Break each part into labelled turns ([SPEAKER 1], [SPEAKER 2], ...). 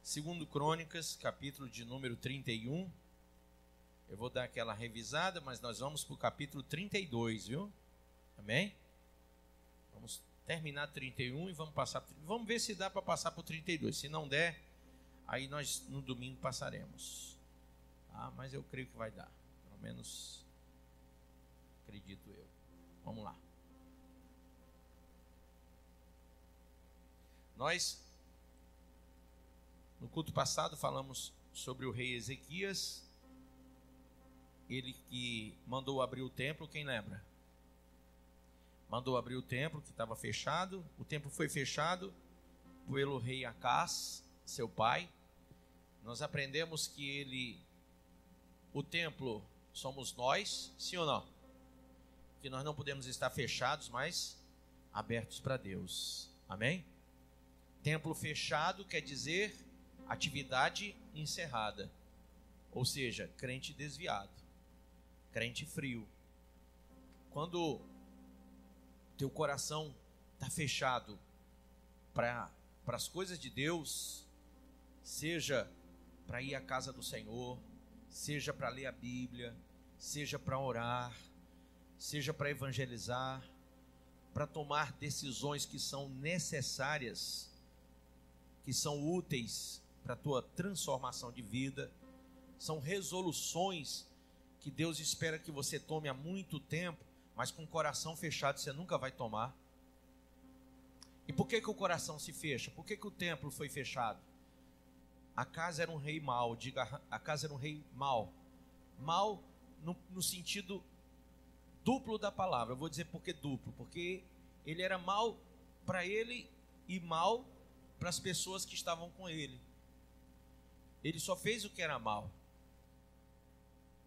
[SPEAKER 1] Segundo Crônicas, capítulo de número 31. Eu vou dar aquela revisada, mas nós vamos para o capítulo 32, viu? Amém? Vamos terminar 31 e vamos ver se dá para passar para o 32. Se não der, aí nós no domingo passaremos. Mas eu creio que vai dar. Pelo menos acredito eu. Vamos lá. Nós, no culto passado, falamos sobre o rei Ezequias. Ele que mandou abrir o templo, quem lembra? Mandou abrir o templo que estava fechado. O templo foi fechado pelo rei Acás, seu pai. Nós aprendemos que o templo somos nós, sim ou não? Que nós não podemos estar fechados, mas abertos para Deus. Amém? Templo fechado quer dizer atividade encerrada. Ou seja, crente desviado, crente frio. Quando teu coração está fechado para as coisas de Deus, seja para ir à casa do Senhor, seja para ler a Bíblia, seja para orar, seja para evangelizar, para tomar decisões que são necessárias, que são úteis para a tua transformação de vida, são resoluções que Deus espera que você tome há muito tempo, mas com o coração fechado você nunca vai tomar. E por que o coração se fecha? Por que o templo foi fechado? Acás era um rei mau, Acás era um rei mau. Mau no sentido duplo da palavra. Eu vou dizer por que duplo, porque ele era mau para ele e mau para as pessoas que estavam com ele. Ele só fez o que era mal.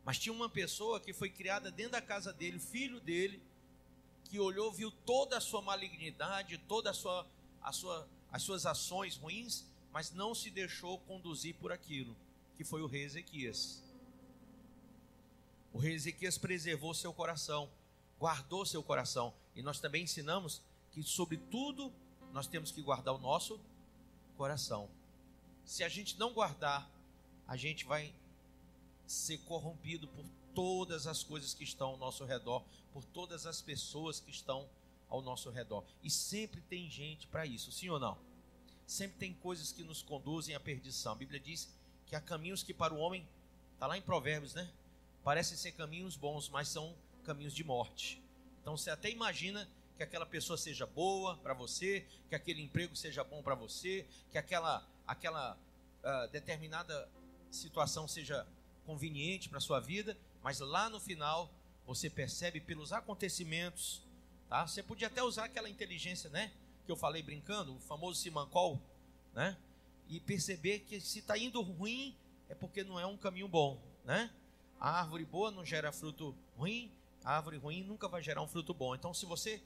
[SPEAKER 1] Mas tinha uma pessoa que foi criada dentro da casa dele, o filho dele, que olhou, viu toda a sua malignidade, toda as suas ações ruins, mas não se deixou conduzir por aquilo, que foi o rei Ezequias. O rei Ezequias preservou seu coração, guardou seu coração. E nós também ensinamos que, sobretudo, nós temos que guardar o nosso coração. Se a gente não guardar, a gente vai ser corrompido por todas as coisas que estão ao nosso redor, por todas as pessoas que estão ao nosso redor. E sempre tem gente para isso, sim ou não? Sempre tem coisas que nos conduzem à perdição. A Bíblia diz que há caminhos que para o homem, está lá em Provérbios, né? Parecem ser caminhos bons, mas são caminhos de morte. Então você até imagina que aquela pessoa seja boa para você, que aquele emprego seja bom para você, que aquela determinada situação seja conveniente para a sua vida, mas lá no final você percebe pelos acontecimentos, tá? Você podia até usar aquela inteligência, né, que eu falei brincando, o famoso Simancol, né? E perceber que se está indo ruim é porque não é um caminho bom, né? A árvore boa não gera fruto ruim, a árvore ruim nunca vai gerar um fruto bom. Então, se você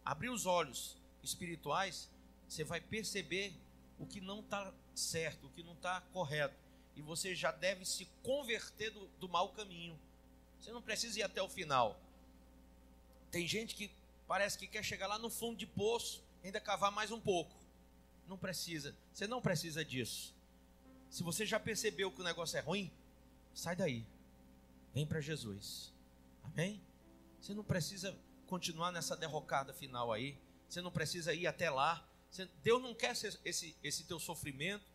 [SPEAKER 1] abrir os olhos espirituais, você vai perceber o que não está certo, o que não está correto. E você já deve se converter do mau caminho. Você não precisa ir até o final. Tem gente que parece que quer chegar lá no fundo de poço, ainda cavar mais um pouco. Não precisa. Você não precisa disso. Se você já percebeu que o negócio é ruim, sai daí. Vem para Jesus. Amém? Você não precisa continuar nessa derrocada final aí. Você não precisa ir até lá. Deus não quer esse teu sofrimento.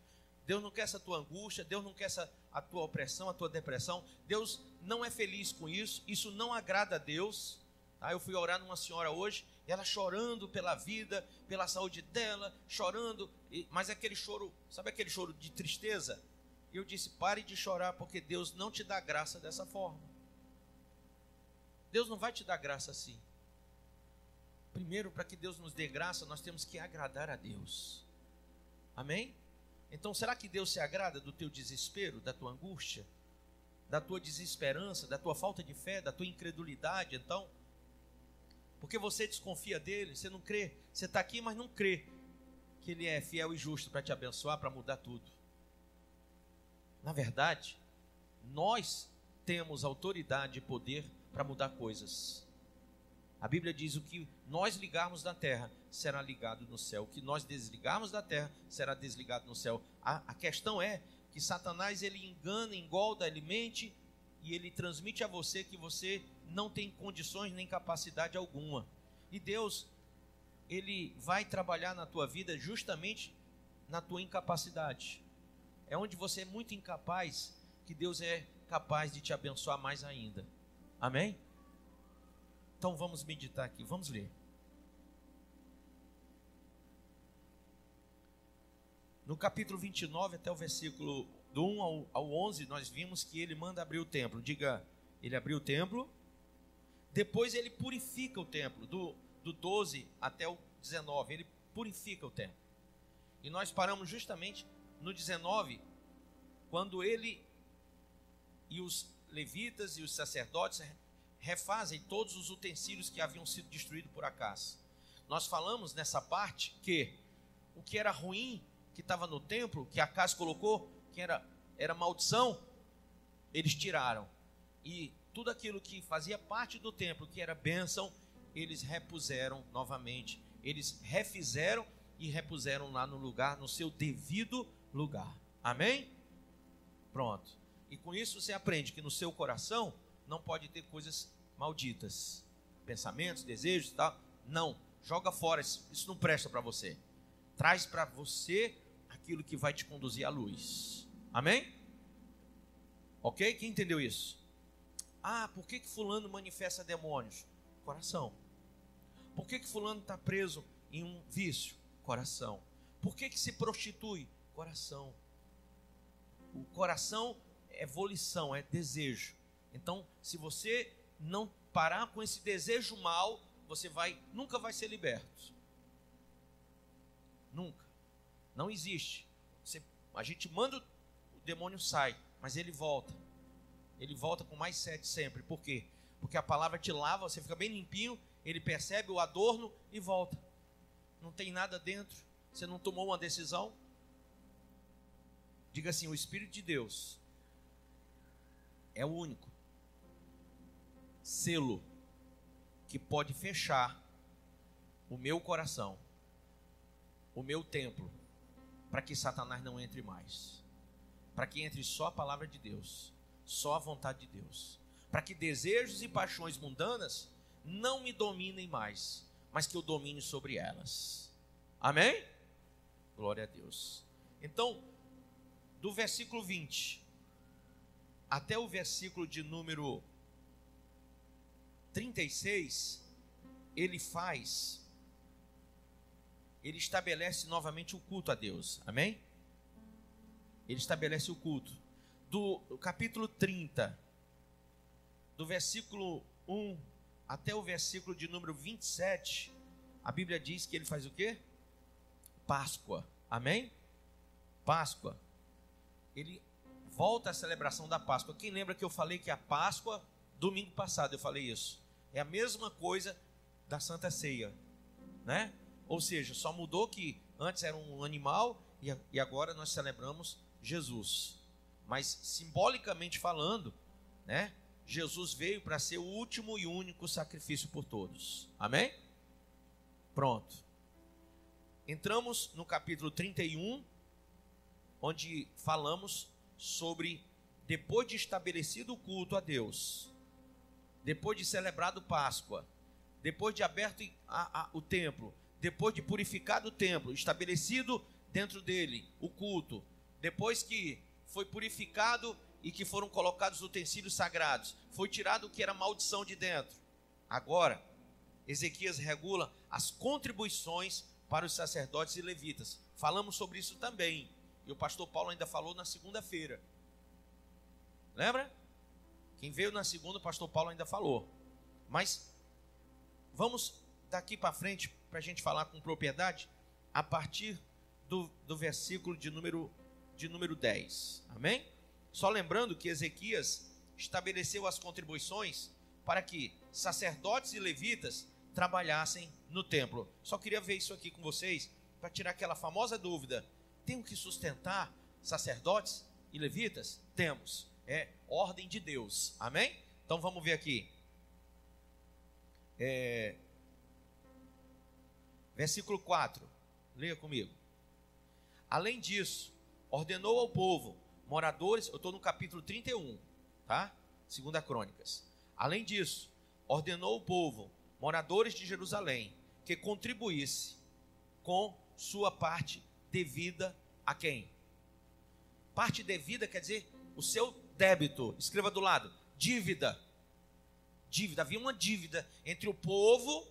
[SPEAKER 1] Deus não quer essa tua angústia, Deus não quer a tua opressão, a tua depressão. Deus não é feliz com isso, isso não agrada a Deus. Tá? Eu fui orar numa senhora hoje, ela chorando pela vida, pela saúde dela, chorando, mas aquele choro, sabe aquele choro de tristeza? Eu disse, pare de chorar, porque Deus não te dá graça dessa forma. Deus não vai te dar graça assim. Primeiro, para que Deus nos dê graça, nós temos que agradar a Deus. Amém? Então, será que Deus se agrada do teu desespero, da tua angústia, da tua desesperança, da tua falta de fé, da tua incredulidade? Então, porque você desconfia dele, você não crê, você está aqui, mas não crê que ele é fiel e justo para te abençoar, para mudar tudo. Na verdade, nós temos autoridade e poder para mudar coisas. A Bíblia diz: o que nós ligarmos na terra será ligado no céu, o que nós desligarmos da terra será desligado no céu. A questão é que Satanás, ele engana, engolda, ele mente, e ele transmite a você que você não tem condições nem capacidade alguma. E Deus, ele vai trabalhar na tua vida justamente na tua incapacidade. É onde você é muito incapaz que Deus é capaz de te abençoar mais ainda. Amém? Então vamos meditar aqui, vamos ler. No capítulo 29 até o versículo do 1 ao 11, nós vimos que ele manda abrir o templo. Diga, ele abriu o templo, depois ele purifica o templo, do 12 até o 19, ele purifica o templo. E nós paramos justamente no 19, quando ele e os levitas e os sacerdotes refazem todos os utensílios que haviam sido destruídos por Acás. Nós falamos nessa parte que o que era ruim, que estava no templo, que Acás colocou, que era maldição, eles tiraram. E tudo aquilo que fazia parte do templo, que era bênção, eles repuseram novamente. Eles refizeram e repuseram lá no lugar, no seu devido lugar. Amém? Pronto. E com isso você aprende que no seu coração não pode ter coisas malditas. Pensamentos, desejos e tal. Não. Joga fora. Isso não presta para você. Traz para você aquilo que vai te conduzir à luz. Amém? Ok? Quem entendeu isso? Ah, por que fulano manifesta demônios? Coração. Por que fulano está preso em um vício? Coração. Por que se prostitui? Coração. O coração é volição, é desejo. Então, se você não parar com esse desejo mal, você nunca vai ser liberto. Nunca. Não existe. A gente manda, o demônio sai, mas ele volta. Ele volta com mais 7 sempre. Por quê? Porque a palavra te lava, você fica bem limpinho, ele percebe o adorno e volta. Não tem nada dentro. Você não tomou uma decisão. Diga assim: o Espírito de Deus é o único selo que pode fechar o meu coração, o meu templo, para que Satanás não entre mais, para que entre só a palavra de Deus, só a vontade de Deus, para que desejos e paixões mundanas não me dominem mais, mas que eu domine sobre elas. Amém? Glória a Deus. Então, do versículo 20 até o versículo de número 36, ele estabelece novamente o culto a Deus. Amém? Ele estabelece o culto. Do capítulo 30, do versículo 1 até o versículo de número 27, a Bíblia diz que ele faz o quê? Páscoa. Amém? Páscoa. Ele volta à celebração da Páscoa. Quem lembra que eu falei que a Páscoa, domingo passado eu falei isso, é a mesma coisa da Santa Ceia, né? Ou seja, só mudou que antes era um animal e agora nós celebramos Jesus. Mas simbolicamente falando, né? Jesus veio para ser o último e único sacrifício por todos. Amém? Pronto. Entramos no capítulo 31, onde falamos sobre, depois de estabelecido o culto a Deus, depois de celebrado Páscoa, depois de aberto o templo, depois de purificado o templo, estabelecido dentro dele o culto, depois que foi purificado e que foram colocados utensílios sagrados, foi tirado o que era maldição de dentro. Agora, Ezequias regula as contribuições para os sacerdotes e levitas. Falamos sobre isso também. E o pastor Paulo ainda falou na segunda-feira. Lembra? Quem veio na segunda, o pastor Paulo ainda falou. Mas vamos daqui para frente, para a gente falar com propriedade, a partir do versículo de número 10. Amém? Só lembrando que Ezequias estabeleceu as contribuições para que sacerdotes e levitas trabalhassem no templo. Só queria ver isso aqui com vocês, para tirar aquela famosa dúvida. Tenho que sustentar sacerdotes e levitas? Temos. É ordem de Deus. Amém? Então vamos ver aqui. Versículo 4, leia comigo. Além disso, ordenou ao povo, moradores, eu estou no capítulo 31, tá? 2 Crônicas. Além disso, ordenou ao povo, moradores de Jerusalém, que contribuísse com sua parte devida a quem? Parte devida quer dizer o seu débito. Escreva do lado, dívida. Dívida, havia uma dívida entre o povo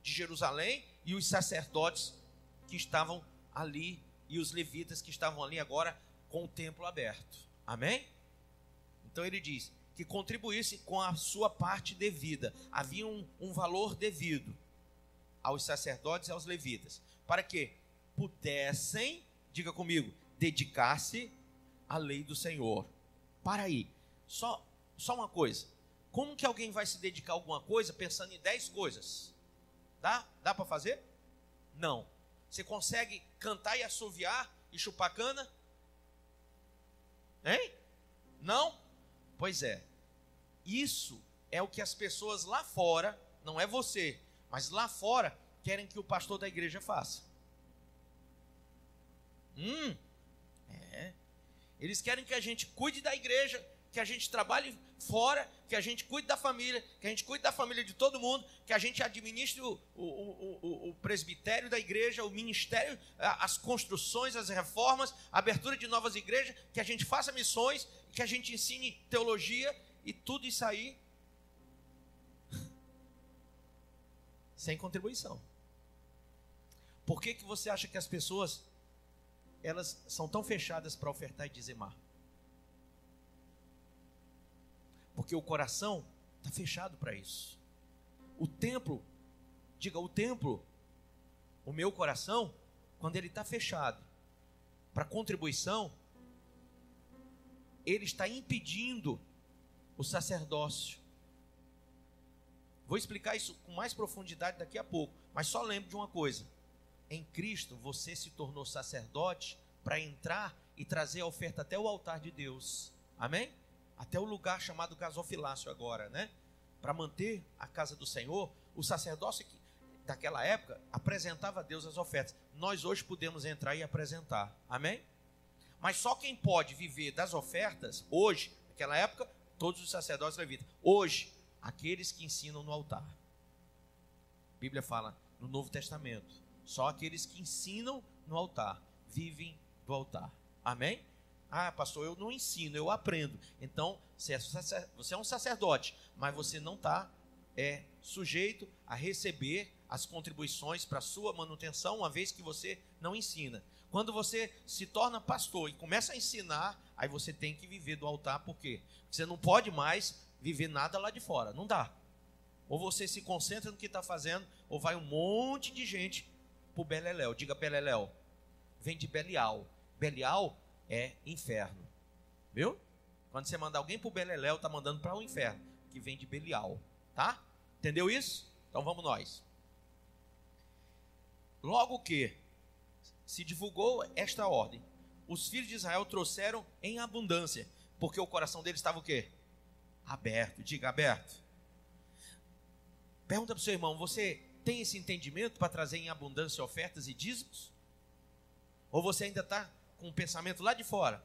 [SPEAKER 1] de Jerusalém e os sacerdotes que estavam ali e os levitas que estavam ali agora com o templo aberto. Amém? Então ele diz que contribuísse com a sua parte devida. Havia um valor devido aos sacerdotes e aos levitas, para que pudessem, diga comigo, dedicar-se à lei do Senhor. Para aí, só uma coisa. Como que alguém vai se dedicar a alguma coisa pensando em 10 coisas? Dá para fazer? Não. Você consegue cantar e assoviar e chupar cana? Hein? Não? Pois é. Isso é o que as pessoas lá fora, não é você, mas lá fora, querem que o pastor da igreja faça. Eles querem que a gente cuide da igreja, que a gente trabalhe fora, que a gente cuide da família, que a gente cuide da família de todo mundo, que a gente administre o presbitério da igreja, o ministério, as construções, as reformas, a abertura de novas igrejas, que a gente faça missões, que a gente ensine teologia e tudo isso aí sem contribuição. Por que você acha que as pessoas elas são tão fechadas para ofertar e dizimar? Porque o coração está fechado para isso. O templo, diga, o templo, o meu coração, quando ele está fechado para contribuição, ele está impedindo o sacerdócio. Vou explicar isso com mais profundidade daqui a pouco, mas só lembre de uma coisa: em Cristo você se tornou sacerdote para entrar e trazer a oferta até o altar de Deus. Amém? Até o lugar chamado gasofilácio agora, né? Para manter a casa do Senhor, o sacerdócio daquela época apresentava a Deus as ofertas. Nós hoje podemos entrar e apresentar. Amém? Mas só quem pode viver das ofertas hoje, naquela época, todos os sacerdotes levitas. Hoje, aqueles que ensinam no altar. A Bíblia fala no Novo Testamento, só aqueles que ensinam no altar, vivem do altar. Amém? Ah, pastor, eu não ensino, eu aprendo. Então, você é um sacerdote, mas você não está sujeito a receber as contribuições para a sua manutenção, uma vez que você não ensina. Quando você se torna pastor e começa a ensinar, aí você tem que viver do altar. Por quê? Porque você não pode mais viver nada lá de fora, não dá. Ou você se concentra no que está fazendo, ou vai um monte de gente para o Beleléu. Diga Beleléu. Vem de Belial. Belial é inferno. Viu? Quando você manda alguém para o Beleléu, está mandando para o inferno, que vem de Belial. Tá? Entendeu isso? Então vamos nós. Logo que se divulgou esta ordem, os filhos de Israel trouxeram em abundância, porque o coração deles estava o quê? Aberto. Diga aberto. Pergunta para o seu irmão: você tem esse entendimento para trazer em abundância ofertas e dízimos? Ou você ainda está com o pensamento lá de fora?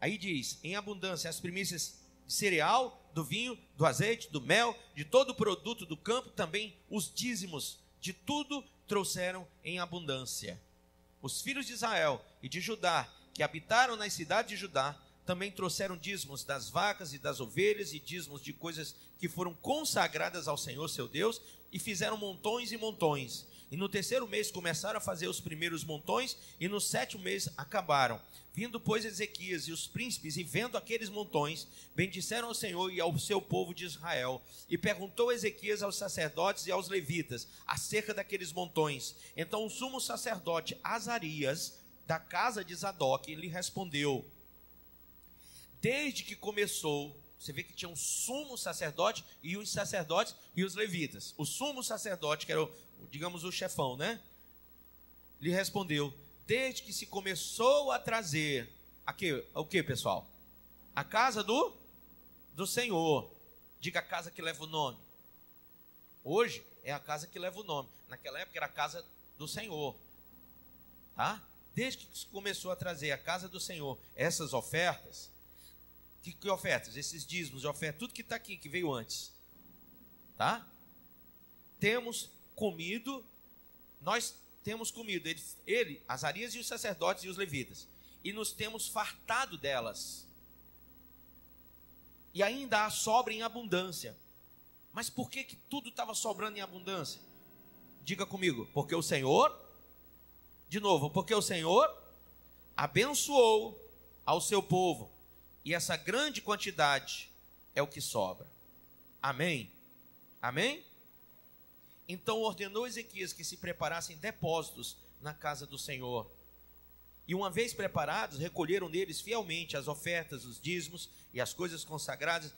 [SPEAKER 1] Aí diz: em abundância as primícias de cereal, do vinho, do azeite, do mel, de todo o produto do campo, também os dízimos de tudo trouxeram em abundância. Os filhos de Israel e de Judá, que habitaram nas cidades de Judá, também trouxeram dízimos das vacas e das ovelhas e dízimos de coisas que foram consagradas ao Senhor seu Deus, e fizeram montões e montões. E no 3º mês começaram a fazer os primeiros montões, e no 7º mês acabaram. Vindo, pois, Ezequias e os príncipes, e vendo aqueles montões, bendisseram ao Senhor e ao seu povo de Israel. E perguntou Ezequias aos sacerdotes e aos levitas acerca daqueles montões. Então o sumo sacerdote Azarias, da casa de Zadok, lhe respondeu: desde que começou, você vê que tinha um sumo sacerdote e os sacerdotes e os levitas. O sumo sacerdote, que era, digamos, o chefão, né? Lhe respondeu: desde que se começou a trazer o que, pessoal? A casa do Senhor. Diga: a casa que leva o nome. Hoje é a casa que leva o nome. Naquela época era a casa do Senhor. Tá? Desde que se começou a trazer a casa do Senhor essas ofertas, que ofertas? Esses dízimos de oferta, tudo que está aqui, que veio antes. Tá? Temos comido, nós temos comido, ele, Azarias e os sacerdotes e os levitas, e nos temos fartado delas. E ainda há sobra em abundância. Mas por que tudo estava sobrando em abundância? Diga comigo, porque o Senhor, de novo, porque o Senhor abençoou ao seu povo, e essa grande quantidade é o que sobra. Amém? Amém? Então ordenou Ezequias que se preparassem depósitos na casa do Senhor. E uma vez preparados, recolheram neles fielmente as ofertas, os dízimos e as coisas consagradas.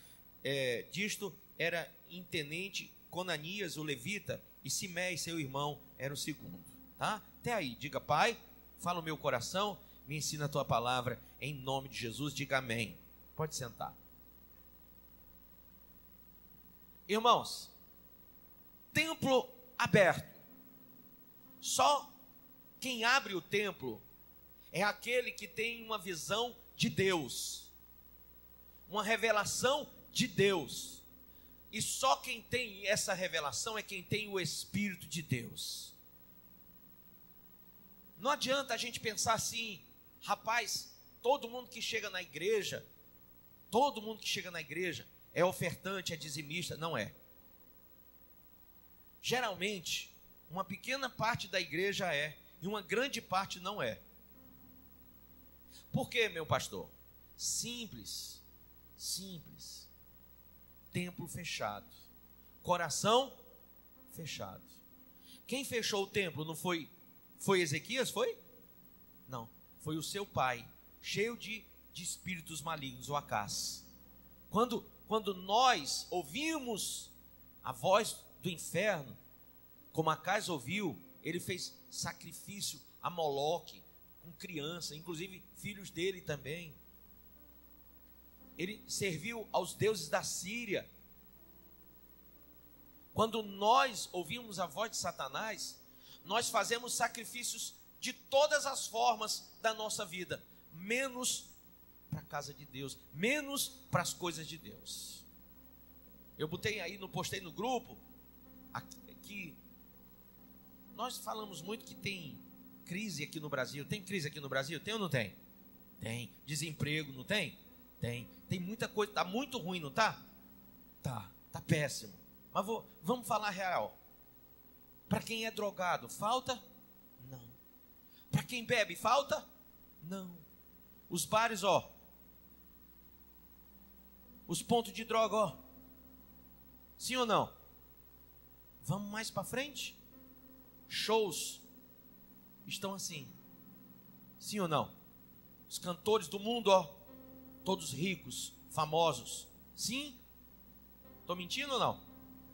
[SPEAKER 1] Disto era intendente Conanias, o levita, e Simei, seu irmão, era o segundo. Tá? Até aí, diga: Pai, fala o meu coração, me ensina a tua palavra, em nome de Jesus, diga amém. Pode sentar. Irmãos, templo aberto. Só quem abre o templo é aquele que tem uma visão de Deus, uma revelação de Deus. E só quem tem essa revelação é quem tem o Espírito de Deus. Não adianta a gente pensar assim: rapaz, todo mundo que chega na igreja é ofertante, é dizimista. Não é. Geralmente, uma pequena parte da igreja é, e uma grande parte não é. Por quê, meu pastor? Simples. Templo fechado, coração fechado. Quem fechou o templo não foi Ezequias, foi? Não, foi o seu pai, cheio de espíritos malignos, o Acás. Quando nós ouvimos a voz do inferno, como Acás ouviu, ele fez sacrifício a Moloque, com criança, inclusive filhos dele também. Ele serviu aos deuses da Síria. Quando nós ouvimos a voz de Satanás, nós fazemos sacrifícios de todas as formas da nossa vida, menos para a casa de Deus, menos para as coisas de Deus. Eu postei no grupo, aqui, nós falamos muito que tem crise aqui no Brasil. Tem crise aqui no Brasil? Tem ou não tem? Tem. Desemprego, não tem? Tem. Tem muita coisa, está muito ruim, não está? Está péssimo. Mas vamos falar real. Para quem é drogado, falta? Não. Para quem bebe, falta? Não. Os bares, os pontos de droga, sim ou não? Vamos mais para frente? Shows estão assim, sim ou não? Os cantores do mundo, todos ricos, famosos, sim? Estou mentindo ou não?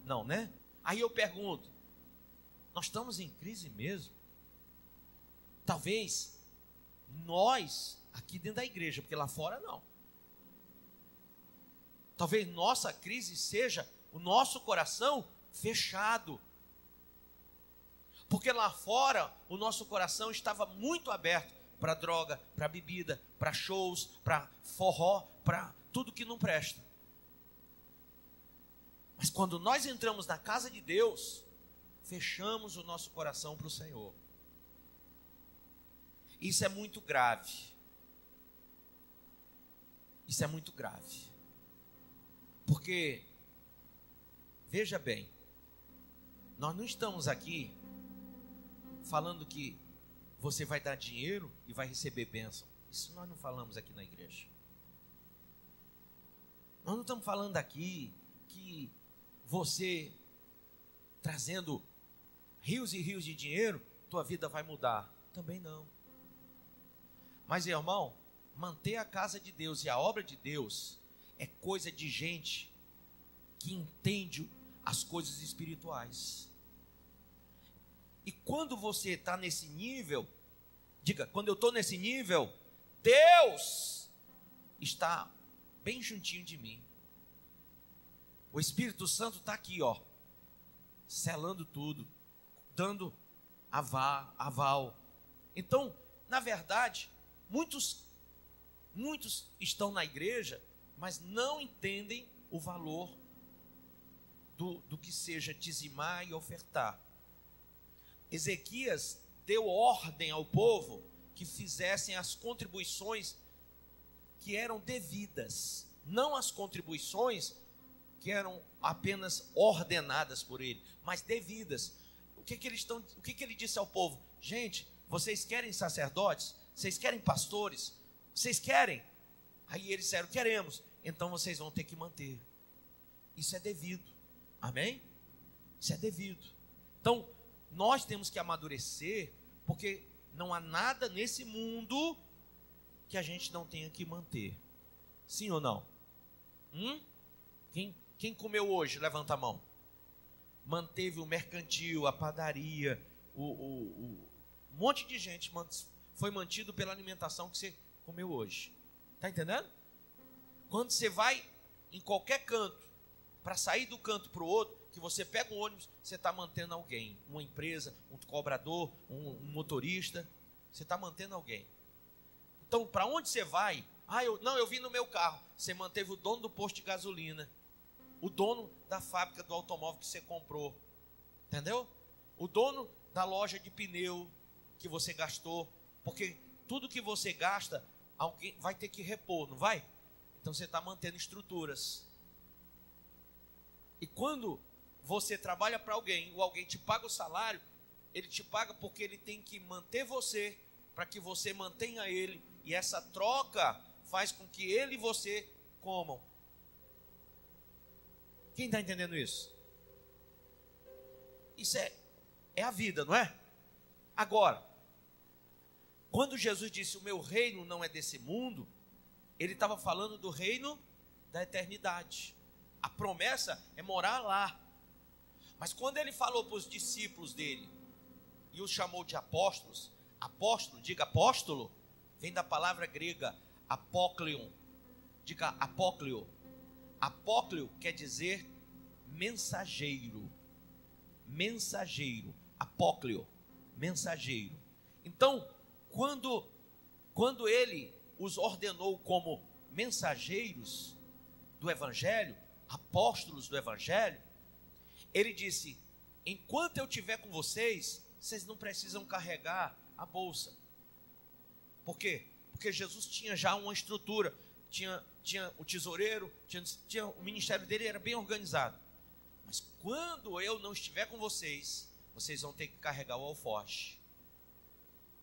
[SPEAKER 1] Não, né? Aí eu pergunto, nós estamos em crise mesmo? Talvez nós, aqui dentro da igreja, porque lá fora não. Talvez nossa crise seja o nosso coração fechado. Porque lá fora o nosso coração estava muito aberto para droga, para bebida, para shows, para forró, para tudo que não presta. Mas quando nós entramos na casa de Deus, fechamos o nosso coração para o Senhor. Isso é muito grave. Isso é muito grave. Porque, veja bem, nós não estamos aqui falando que você vai dar dinheiro e vai receber bênção. Isso nós não falamos aqui na igreja. Nós não estamos falando aqui que você, trazendo rios e rios de dinheiro, tua vida vai mudar. Também não. Mas, irmão, manter a casa de Deus e a obra de Deus é coisa de gente que entende as coisas espirituais. E quando você está nesse nível, diga: quando eu estou nesse nível, Deus está bem juntinho de mim. O Espírito Santo está aqui, selando tudo, dando aval. Então, na verdade, muitos estão na igreja, mas não entendem o valor do que seja dizimar e ofertar. Ezequias deu ordem ao povo que fizessem as contribuições que eram devidas, não as contribuições que eram apenas ordenadas por ele, mas devidas. O que ele disse ao povo? Gente, vocês querem sacerdotes? Vocês querem pastores? Vocês querem? Aí eles disseram, queremos. Então vocês vão ter que manter. Isso é devido. Amém? Isso é devido. Então, nós temos que amadurecer, porque não há nada nesse mundo que a gente não tenha que manter. Sim ou não? Quem comeu hoje? Levanta a mão. Manteve o mercantil, a padaria, um monte de gente foi mantido pela alimentação que você comeu hoje. Está entendendo? Quando você vai em qualquer canto, para sair do canto para o outro, que você pega um ônibus, você está mantendo alguém, uma empresa, um cobrador, um motorista, você está mantendo alguém. Então, para onde você vai? Eu vim no meu carro. Você manteve o dono do posto de gasolina, o dono da fábrica do automóvel que você comprou, entendeu? O dono da loja de pneu que você gastou, porque tudo que você gasta, alguém vai ter que repor, não vai? Então você está mantendo estruturas. E quando você trabalha para alguém, ou alguém te paga o salário, ele te paga porque ele tem que manter você, para que você mantenha ele, e essa troca faz com que ele e você comam. Quem está entendendo isso? Isso é a vida, não é? Agora, quando Jesus disse, o meu reino não é desse mundo, ele estava falando do reino da eternidade. A promessa é morar lá. Mas quando ele falou para os discípulos dele, e os chamou de apóstolos, apóstolo, diga apóstolo, vem da palavra grega apócleon, diga apócleo. Apócleo quer dizer mensageiro, apócleo, mensageiro. Então, quando ele os ordenou como mensageiros do evangelho, apóstolos do evangelho, ele disse, enquanto eu estiver com vocês, vocês não precisam carregar a bolsa. Por quê? Porque Jesus tinha já uma estrutura, tinha o tesoureiro, tinha o ministério dele era bem organizado. Mas quando eu não estiver com vocês, vocês vão ter que carregar o alforje.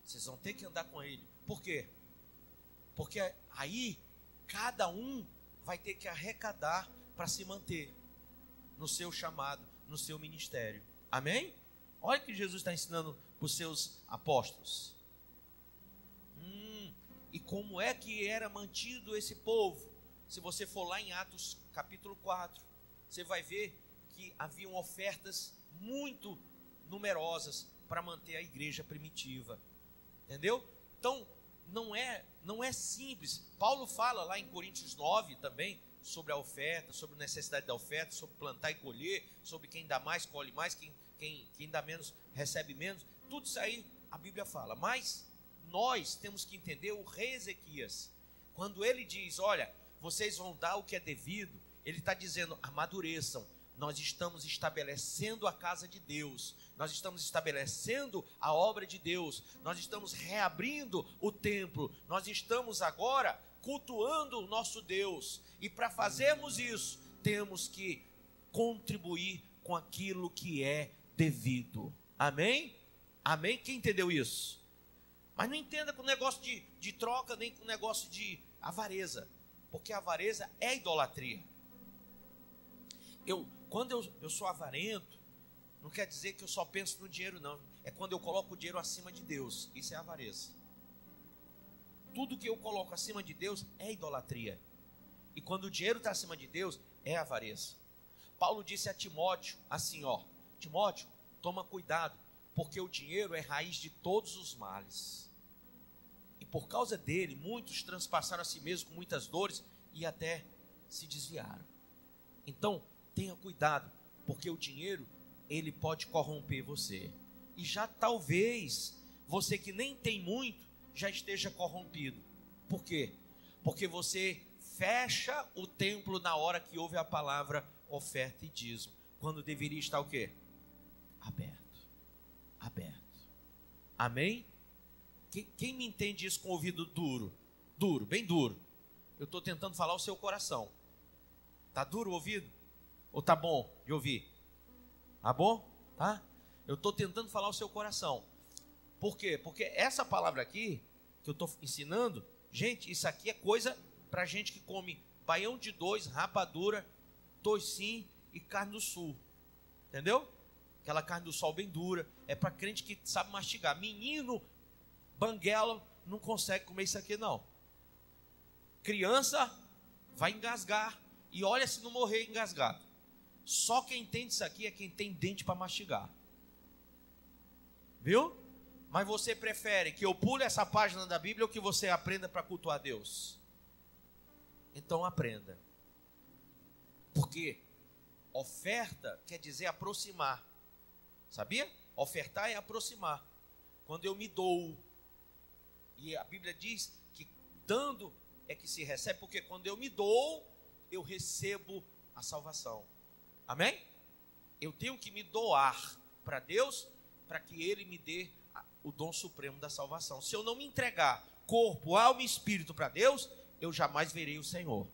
[SPEAKER 1] Vocês vão ter que andar com ele. Por quê? Porque aí cada um vai ter que arrecadar para se manter no seu chamado, no seu ministério. Amém? Olha o que Jesus está ensinando para os seus apóstolos. E como é que era mantido esse povo? Se você for lá em Atos capítulo 4, você vai ver que haviam ofertas muito numerosas para manter a igreja primitiva. Entendeu? Então, não é simples. Paulo fala lá em Coríntios 9 também sobre a oferta, sobre a necessidade da oferta, sobre plantar e colher, sobre quem dá mais, colhe mais, quem dá menos, recebe menos. Tudo isso aí a Bíblia fala. Mas nós temos que entender o rei Ezequias. Quando ele diz, olha, vocês vão dar o que é devido, ele está dizendo, amadureçam. Nós estamos estabelecendo a casa de Deus, nós estamos estabelecendo a obra de Deus, nós estamos reabrindo o templo, nós estamos agora cultuando o nosso Deus, e para fazermos isso, temos que contribuir com aquilo que é devido. Amém? Amém? Quem entendeu isso? Mas não entenda com negócio de troca, nem com negócio de avareza, porque a avareza é idolatria. Quando eu sou avarento, não quer dizer que eu só penso no dinheiro, não. É quando eu coloco o dinheiro acima de Deus. Isso é avareza. Tudo que eu coloco acima de Deus é idolatria. E quando o dinheiro está acima de Deus, é avareza. Paulo disse a Timóteo assim, Timóteo, toma cuidado, porque o dinheiro é raiz de todos os males. E por causa dele, muitos transpassaram a si mesmos com muitas dores e até se desviaram. Então, tenha cuidado, porque o dinheiro ele pode corromper você. E já talvez você que nem tem muito já esteja corrompido. Por quê? Porque você fecha o templo na hora que ouve a palavra oferta e dízimo, quando deveria estar o quê? Aberto. Aberto. Amém? Quem me entende isso com o ouvido duro? Duro, bem duro. Eu estou tentando falar o seu coração. Tá duro o ouvido? Ou tá bom de ouvir? Tá bom? Tá? Eu estou tentando falar o seu coração. Por quê? Porque essa palavra aqui, que eu estou ensinando, gente, isso aqui é coisa para gente que come baião de dois, rapadura, toicinho e carne do sul. Entendeu? Aquela carne do sol bem dura. É para crente que sabe mastigar. Menino, banguela, não consegue comer isso aqui não. Criança vai engasgar. E olha se não morrer engasgado. Só quem entende isso aqui é quem tem dente para mastigar. Viu? Mas você prefere que eu pule essa página da Bíblia ou que você aprenda para cultuar Deus? Então aprenda. Porque oferta quer dizer aproximar. Sabia? Ofertar é aproximar. Quando eu me dou. E a Bíblia diz que dando é que se recebe. Porque quando eu me dou, eu recebo a salvação. Amém? Eu tenho que me doar para Deus, para que Ele me dê o dom supremo da salvação. Se eu não me entregar corpo, alma e espírito para Deus, eu jamais verei o Senhor.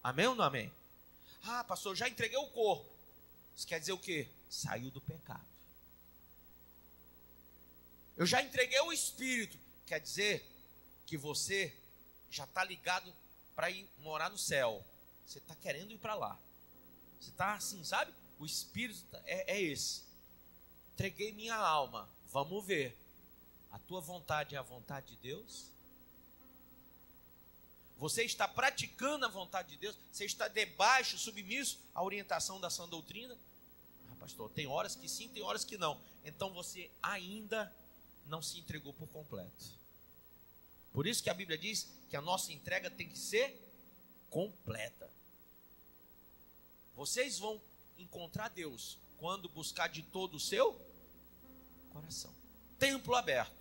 [SPEAKER 1] Amém ou não amém? Ah, pastor, já entreguei o corpo. Isso quer dizer o quê? Saiu do pecado. Eu já entreguei o espírito. Quer dizer que você já está ligado para ir morar no céu. Você está querendo ir para lá. Você está assim, sabe? O espírito é esse. Entreguei minha alma. Vamos ver. A tua vontade é a vontade de Deus? Você está praticando a vontade de Deus? Você está debaixo, submisso à orientação da sã doutrina? Ah, pastor, tem horas que sim, tem horas que não. Então você ainda não se entregou por completo. Por isso que a Bíblia diz que a nossa entrega tem que ser completa. Vocês vão encontrar Deus quando buscar de todo o seu coração. Templo aberto.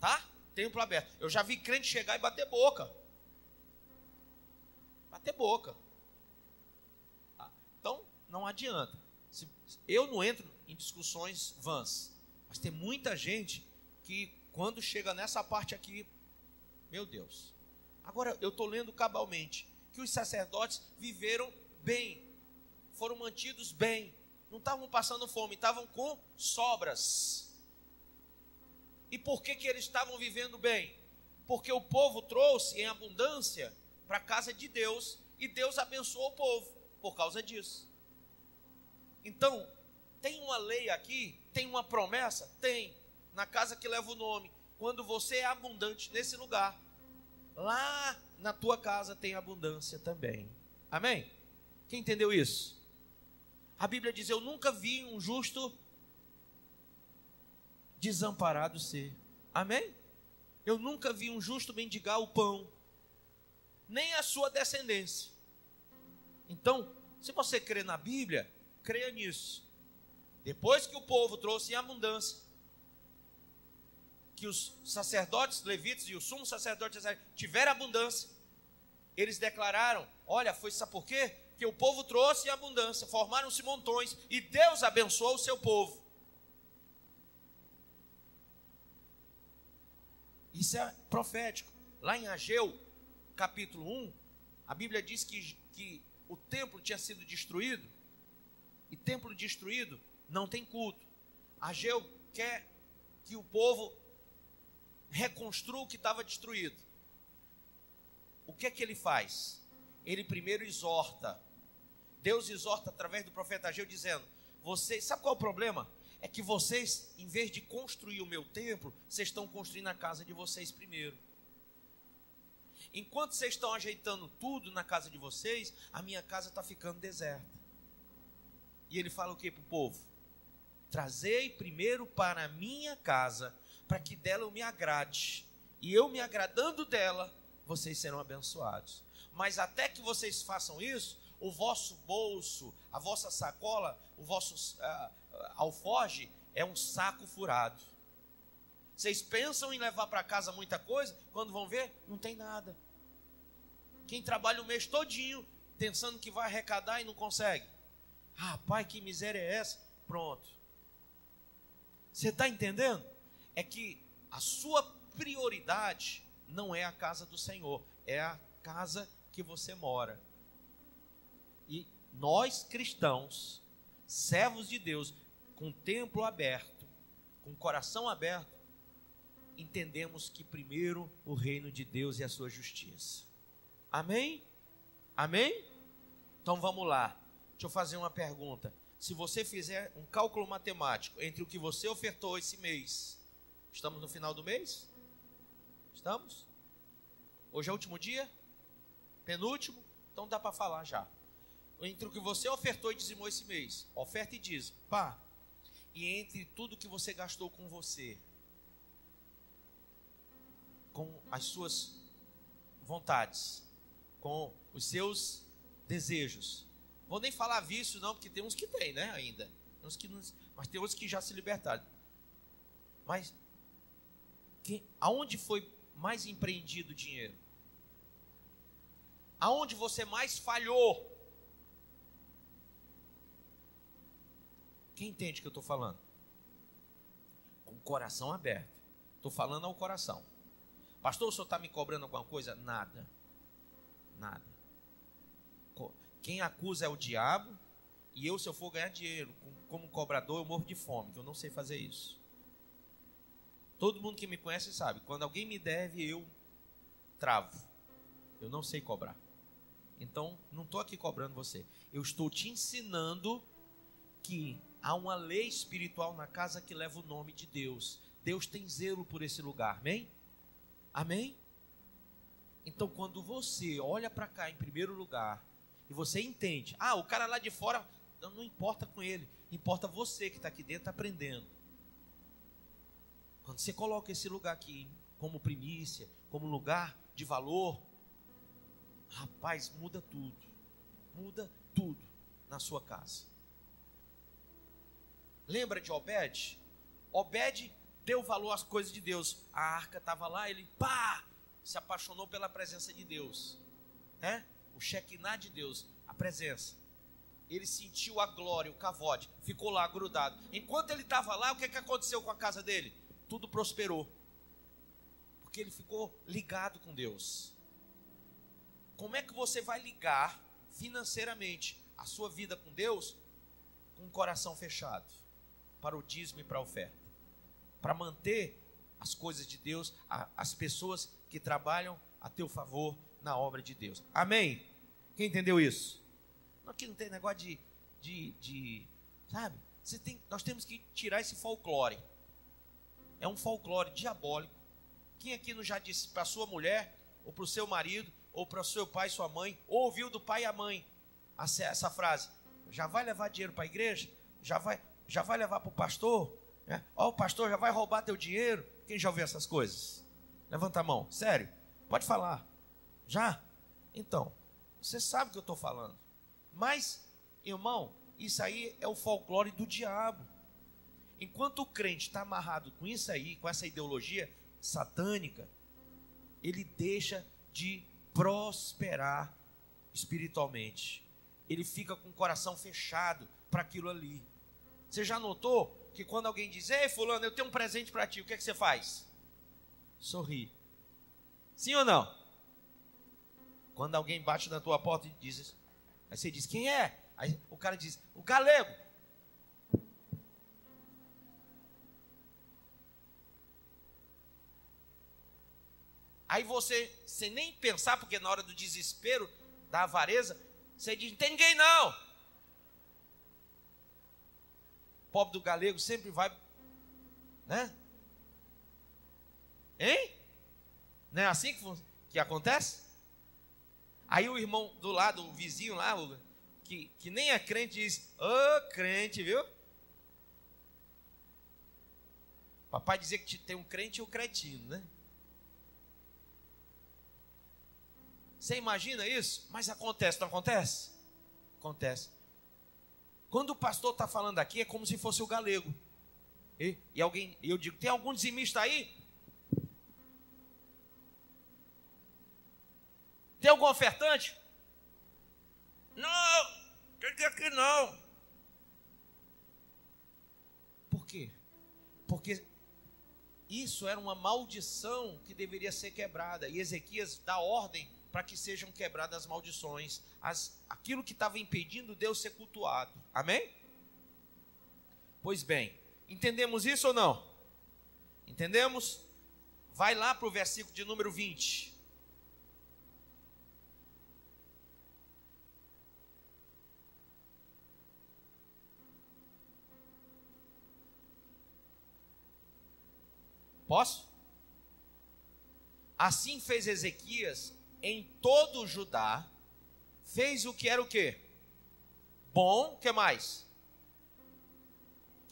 [SPEAKER 1] Tá? Templo aberto. Eu já vi crente chegar e bater boca. Bater boca. Tá? Então, não adianta. Eu não entro em discussões vãs. Mas tem muita gente que quando chega nessa parte aqui, meu Deus. Agora, eu estou lendo cabalmente que os sacerdotes viveram bem. Foram mantidos bem. Não estavam passando fome, estavam com sobras. E por que eles estavam vivendo bem? Porque o povo trouxe em abundância para a casa de Deus e Deus abençoou o povo por causa disso. Então, tem uma lei aqui, tem uma promessa? Tem. Na casa que leva o nome. Quando você é abundante nesse lugar, lá na tua casa tem abundância também. Amém? Quem entendeu isso? A Bíblia diz, eu nunca vi um justo desamparado ser. Amém? Eu nunca vi um justo mendigar o pão, nem a sua descendência. Então, se você crê na Bíblia, creia nisso. Depois que o povo trouxe em abundância, que os sacerdotes levitas e o sumo sacerdote tiveram abundância, eles declararam, olha, foi sabe por quê? Que o povo trouxe em abundância, formaram-se montões, e Deus abençoou o seu povo. Isso é profético. Lá em Ageu, capítulo 1, a Bíblia diz que o templo tinha sido destruído, e templo destruído não tem culto. Ageu quer que o povo reconstrua o que estava destruído. O que é que ele faz? Ele primeiro exorta. Deus exorta através do profeta Ageu dizendo, vocês, sabe qual é o problema? É que vocês, em vez de construir o meu templo, vocês estão construindo a casa de vocês primeiro. Enquanto vocês estão ajeitando tudo na casa de vocês, a minha casa está ficando deserta. E ele fala o que para o povo? Trazei primeiro para a minha casa, para que dela eu me agrade. E eu me agradando dela, vocês serão abençoados. Mas até que vocês façam isso, o vosso bolso, a vossa sacola, alforge é um saco furado. Vocês pensam em levar para casa muita coisa, quando vão ver, não tem nada. Quem trabalha o mês todinho, pensando que vai arrecadar e não consegue. Pai, que miséria é essa? Pronto. Você está entendendo? É que a sua prioridade não é a casa do Senhor, é a casa que você mora. E nós cristãos, servos de Deus, com o templo aberto, com o coração aberto, entendemos que primeiro o reino de Deus e a sua justiça. Amém? Amém? Então vamos lá. Deixa eu fazer uma pergunta. Se você fizer um cálculo matemático entre o que você ofertou esse mês, estamos no final do mês? Estamos? Hoje é o último dia? Penúltimo? Então dá para falar já. Entre o que você ofertou e dizimou esse mês, oferta e dízimo, e entre tudo que você gastou com você, com as suas vontades, com os seus desejos. Vou nem falar vício não, porque tem uns que tem, né, ainda. Tem uns que não, mas tem outros que já se libertaram. Mas aonde foi mais empreendido o dinheiro? Aonde você mais falhou? Quem entende o que eu estou falando? Com o coração aberto. Estou falando ao coração. Pastor, o senhor está me cobrando alguma coisa? Nada. Nada. Quem acusa é o diabo. E eu, se eu for ganhar dinheiro como cobrador, eu morro de fome, que eu não sei fazer isso. Todo mundo que me conhece sabe, quando alguém me deve, eu travo. Eu não sei cobrar. Então, não estou aqui cobrando você. Eu estou te ensinando que há uma lei espiritual na casa que leva o nome de Deus. Deus tem zelo por esse lugar, amém? Amém? Então, quando você olha para cá em primeiro lugar, e você entende, o cara lá de fora, não importa com ele, importa você que está aqui dentro aprendendo. Quando você coloca esse lugar aqui como primícia, como lugar de valor, rapaz, muda tudo na sua casa. Lembra de Obed? Obed deu valor às coisas de Deus. A arca estava lá, ele se apaixonou pela presença de Deus, né? O Shekinah de Deus, a presença. Ele sentiu a glória, o kavod, ficou lá grudado. Enquanto ele estava lá, o que aconteceu com a casa dele? Tudo prosperou, porque ele ficou ligado com Deus. Como é que você vai ligar financeiramente a sua vida com Deus com o coração fechado para o dízimo e para a oferta? Para manter as coisas de Deus, as pessoas que trabalham a teu favor na obra de Deus. Amém? Quem entendeu isso? Aqui não tem negócio sabe? Nós temos que tirar esse folclore. É um folclore diabólico. Quem aqui não já disse para a sua mulher, ou para o seu marido, ou para o seu pai e sua mãe, ou ouviu do pai e a mãe essa frase: já vai levar dinheiro para a igreja? Já vai levar para o pastor? O pastor já vai roubar teu dinheiro? Quem já ouviu essas coisas? Levanta a mão, sério, pode falar. Já? Então, você sabe o que eu estou falando. Mas, irmão, isso aí é o folclore do diabo. Enquanto o crente está amarrado com isso aí, com essa ideologia satânica, ele deixa de prosperar espiritualmente. Ele fica com o coração fechado para aquilo ali. Você já notou que quando alguém diz: ei, fulano, eu tenho um presente para ti, o que é que você faz? Sorri. Sim ou não? Quando alguém bate na tua porta e diz isso, aí você diz: quem é? Aí o cara diz: o galego. Aí você, sem nem pensar, porque na hora do desespero, da avareza, você diz: não tem ninguém não. O pobre do galego sempre vai, né? Hein? Não é assim que acontece? Aí o irmão do lado, o vizinho lá, que nem é crente, diz: ô crente, viu? Papai dizia que tem um crente e um cretino, né? Você imagina isso? Mas acontece, não acontece? Acontece. Quando o pastor está falando aqui, é como se fosse o galego. E alguém, eu digo, tem algum dizimista aí? Tem algum ofertante? Não, quer dizer que não. Por quê? Porque isso era uma maldição que deveria ser quebrada. E Ezequias dá ordem para que sejam quebradas as maldições. Aquilo que estava impedindo Deus ser cultuado. Amém? Pois bem, entendemos isso ou não? Entendemos? Vai lá para o versículo de número 20. Posso? Assim fez Ezequias em todo o Judá, fez o que era o quê? Bom, o que mais?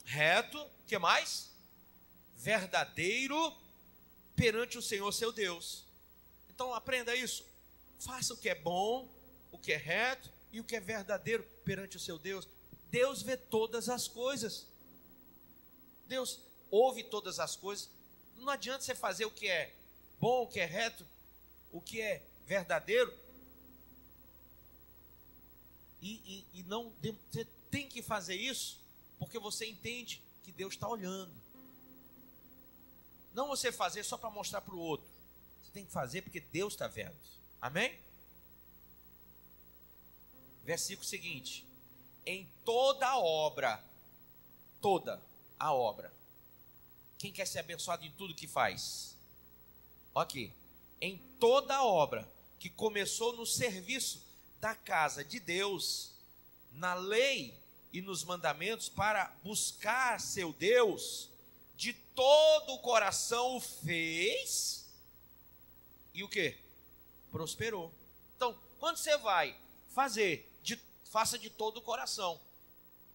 [SPEAKER 1] Reto, o que mais? Verdadeiro perante o Senhor seu Deus. Então aprenda isso. Faça o que é bom, o que é reto e o que é verdadeiro perante o seu Deus. Deus vê todas as coisas. Deus ouve todas as coisas. Não adianta você fazer o que é bom, o que é reto, o que é verdadeiro. E não, você tem que fazer isso porque você entende que Deus está olhando. Não você fazer só para mostrar para o outro. Você tem que fazer porque Deus está vendo. Amém? Versículo seguinte. Em toda a obra, toda a obra. Quem quer ser abençoado em tudo que faz? Ok. Em toda a obra que começou no serviço da casa de Deus, na lei e nos mandamentos, para buscar seu Deus, de todo o coração o fez, e o que? Prosperou. Então, quando você vai fazer, faça de todo o coração.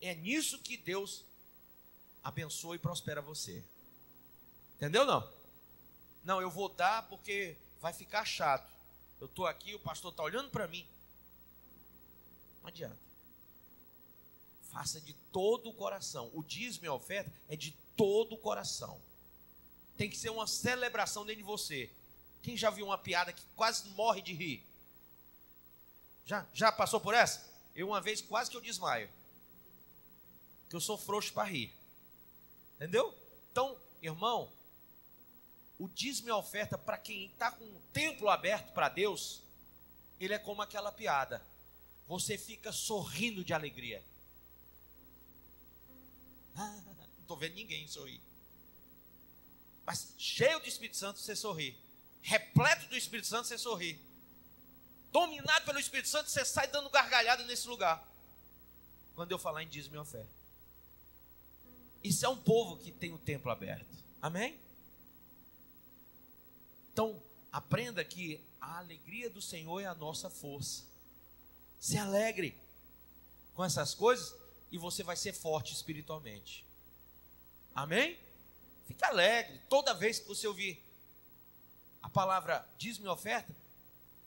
[SPEAKER 1] É nisso que Deus abençoa e prospera você. Entendeu não? Não, eu vou dar porque vai ficar chato. Eu estou aqui, o pastor está olhando para mim. Não adianta. Faça de todo o coração. O dízimo e a oferta é de todo o coração. Tem que ser uma celebração dentro de você. Quem já viu uma piada que quase morre de rir? Já passou por essa? Eu uma vez quase que eu desmaio. Que eu sou frouxo para rir. Entendeu? Então, irmão, o dízimo e a oferta para quem está com o templo aberto para Deus, ele é como aquela piada. Você fica sorrindo de alegria. Não estou vendo ninguém sorrir. Mas cheio do Espírito Santo você sorri. Repleto do Espírito Santo você sorri. Dominado pelo Espírito Santo você sai dando gargalhada nesse lugar. Quando eu falar em dízimo e oferta. Isso é um povo que tem o templo aberto. Amém? Então, aprenda que a alegria do Senhor é a nossa força. Se alegre com essas coisas e você vai ser forte espiritualmente. Amém? Fica alegre. Toda vez que você ouvir a palavra dízimo e oferta,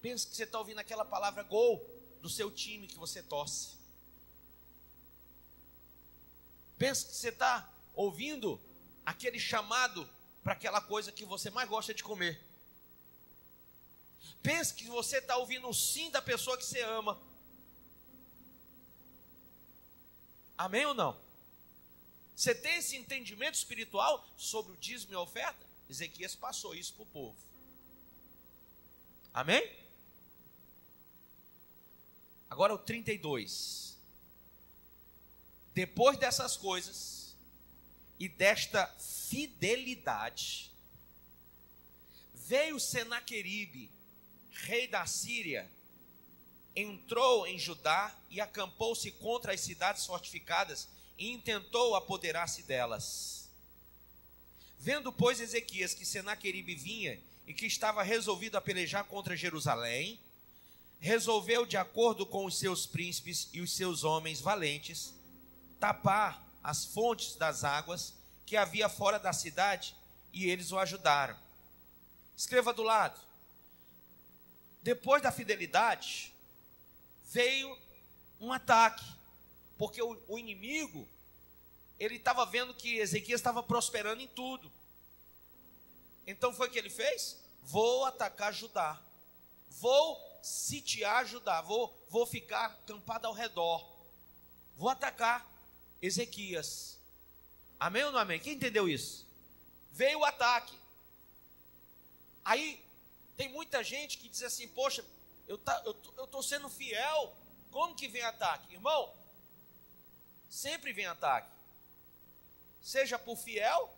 [SPEAKER 1] pense que você está ouvindo aquela palavra gol do seu time que você torce. Pense que você está ouvindo aquele chamado para aquela coisa que você mais gosta de comer. Pense que você está ouvindo o sim da pessoa que você ama. Amém ou não? Você tem esse entendimento espiritual sobre o dízimo e a oferta? Ezequias passou isso para o povo. Amém? Agora o 32. Depois dessas coisas e desta fidelidade, veio Senaqueribe, rei da Síria, entrou em Judá e acampou-se contra as cidades fortificadas e intentou apoderar-se delas. Vendo, pois, Ezequias que Senaqueribe vinha e que estava resolvido a pelejar contra Jerusalém, resolveu, de acordo com os seus príncipes e os seus homens valentes, tapar as fontes das águas que havia fora da cidade, e eles o ajudaram. Escreva do lado. Depois da fidelidade, veio um ataque. Porque o inimigo, ele estava vendo que Ezequias estava prosperando em tudo. Então foi o que ele fez? Vou atacar Judá. Vou sitiar Judá. Vou ficar acampado ao redor. Vou atacar Ezequias. Amém ou não amém? Quem entendeu isso? Veio o ataque. Aí tem muita gente que diz assim: poxa, eu estou sendo fiel, como que vem ataque? Irmão, sempre vem ataque. Seja por fiel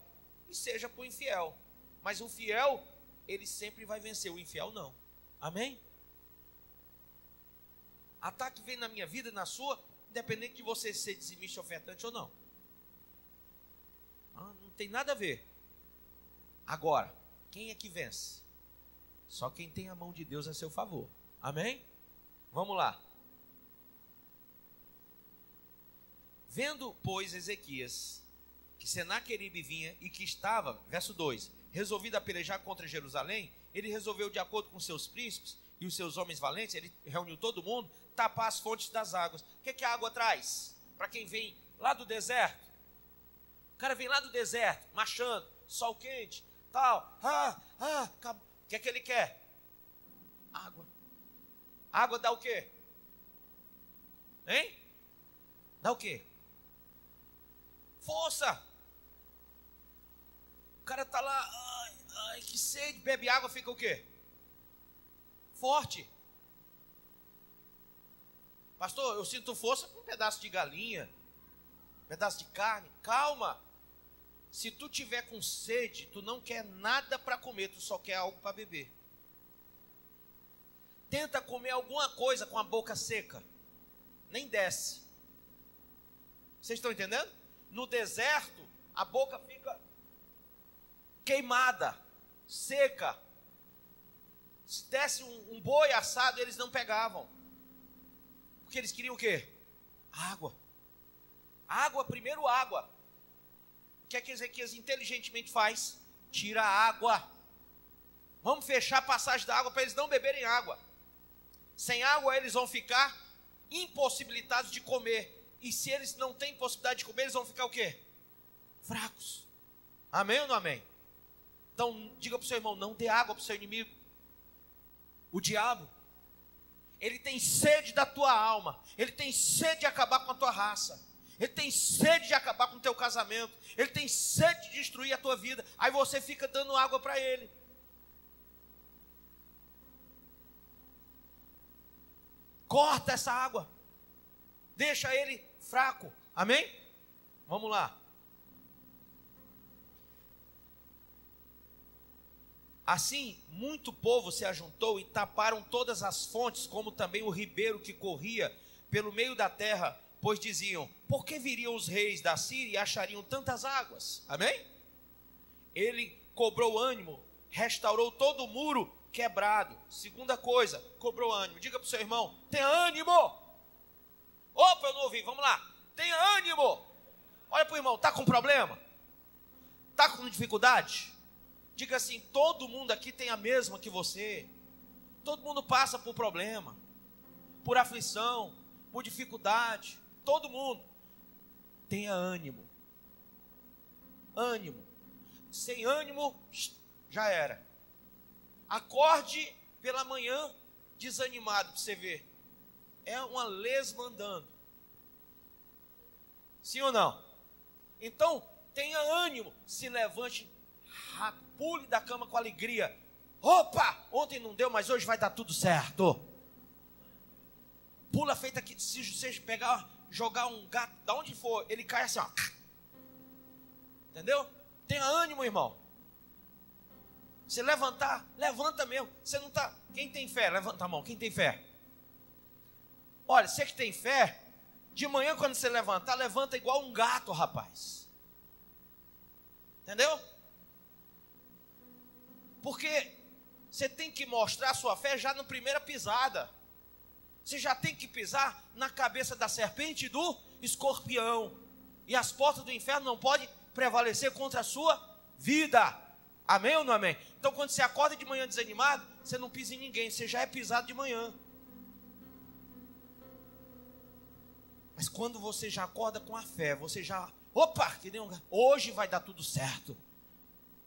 [SPEAKER 1] e seja por infiel. Mas o fiel, ele sempre vai vencer, o infiel não. Amém? Ataque vem na minha vida, na sua, independente de você ser dizimista, ofertante ou não. Não tem nada a ver. Agora, quem é que vence? Só quem tem a mão de Deus a seu favor. Amém? Vamos lá. Vendo, pois, Ezequias, que Senaqueribe vinha e que estava, verso 2, resolvido a pelejar contra Jerusalém, ele resolveu, de acordo com seus príncipes e os seus homens valentes, ele reuniu todo mundo, tapar as fontes das águas. O que a água traz? Para quem vem lá do deserto. O cara vem lá do deserto, marchando, sol quente, tal. Acabou. O que ele quer? Água. Água dá o quê? Hein? Dá o quê? Força. O cara está lá, ai, que sede, bebe água, fica o quê? Forte. Pastor, eu sinto força com um pedaço de galinha, um pedaço de carne. Calma. Se tu tiver com sede, tu não quer nada para comer, tu só quer algo para beber. Tenta comer alguma coisa com a boca seca, nem desce. Vocês estão entendendo? No deserto, a boca fica queimada, seca. Se desse um boi assado, eles não pegavam. Porque eles queriam o quê? Água. Água, primeiro água. O que é que Ezequias inteligentemente faz? Tira a água. Vamos fechar a passagem da água para eles não beberem água. Sem água eles vão ficar impossibilitados de comer. E se eles não têm possibilidade de comer, eles vão ficar o quê? Fracos. Amém ou não amém? Então, diga para o seu irmão, não dê água para o seu inimigo. O diabo, ele tem sede da tua alma. Ele tem sede de acabar com a tua raça. Ele tem sede de acabar com o teu casamento. Ele tem sede de destruir a tua vida. Aí você fica dando água para ele. Corta essa água. Deixa ele fraco. Amém? Vamos lá. Assim, muito povo se ajuntou e taparam todas as fontes, como também o ribeiro que corria pelo meio da terra, pois diziam: por que viriam os reis da Síria e achariam tantas águas? Amém? Ele cobrou ânimo, restaurou todo o muro quebrado. Segunda coisa, cobrou ânimo. Diga para o seu irmão, tenha ânimo. Opa, eu não ouvi, vamos lá. Tenha ânimo. Olha para o irmão, está com problema? Está com dificuldade? Diga assim, todo mundo aqui tem a mesma que você. Todo mundo passa por problema, por aflição, por dificuldade. Todo mundo. Tenha ânimo. Ânimo. Sem ânimo, já era. Acorde pela manhã desanimado, para você ver. É uma lesma andando. Sim ou não? Então, tenha ânimo. Se levante rápido. Pule da cama com alegria. Opa! Ontem não deu, mas hoje vai dar tudo certo. Pula feita aqui. Se você pegar, jogar um gato, da onde for, ele cai assim, ó. Entendeu? Tenha ânimo, irmão. Se levantar, levanta mesmo. Você não está. Quem tem fé? Levanta a mão. Quem tem fé? Olha, você que tem fé, de manhã quando você levantar, levanta igual um gato, rapaz. Entendeu? Porque você tem que mostrar a sua fé já na primeira pisada. Você já tem que pisar na cabeça da serpente e do escorpião. E as portas do inferno não podem prevalecer contra a sua vida. Amém ou não amém? Então quando você acorda de manhã desanimado, você não pisa em ninguém, você já é pisado de manhã. Mas quando você já acorda com a fé, você já, opa, que nem hoje vai dar tudo certo.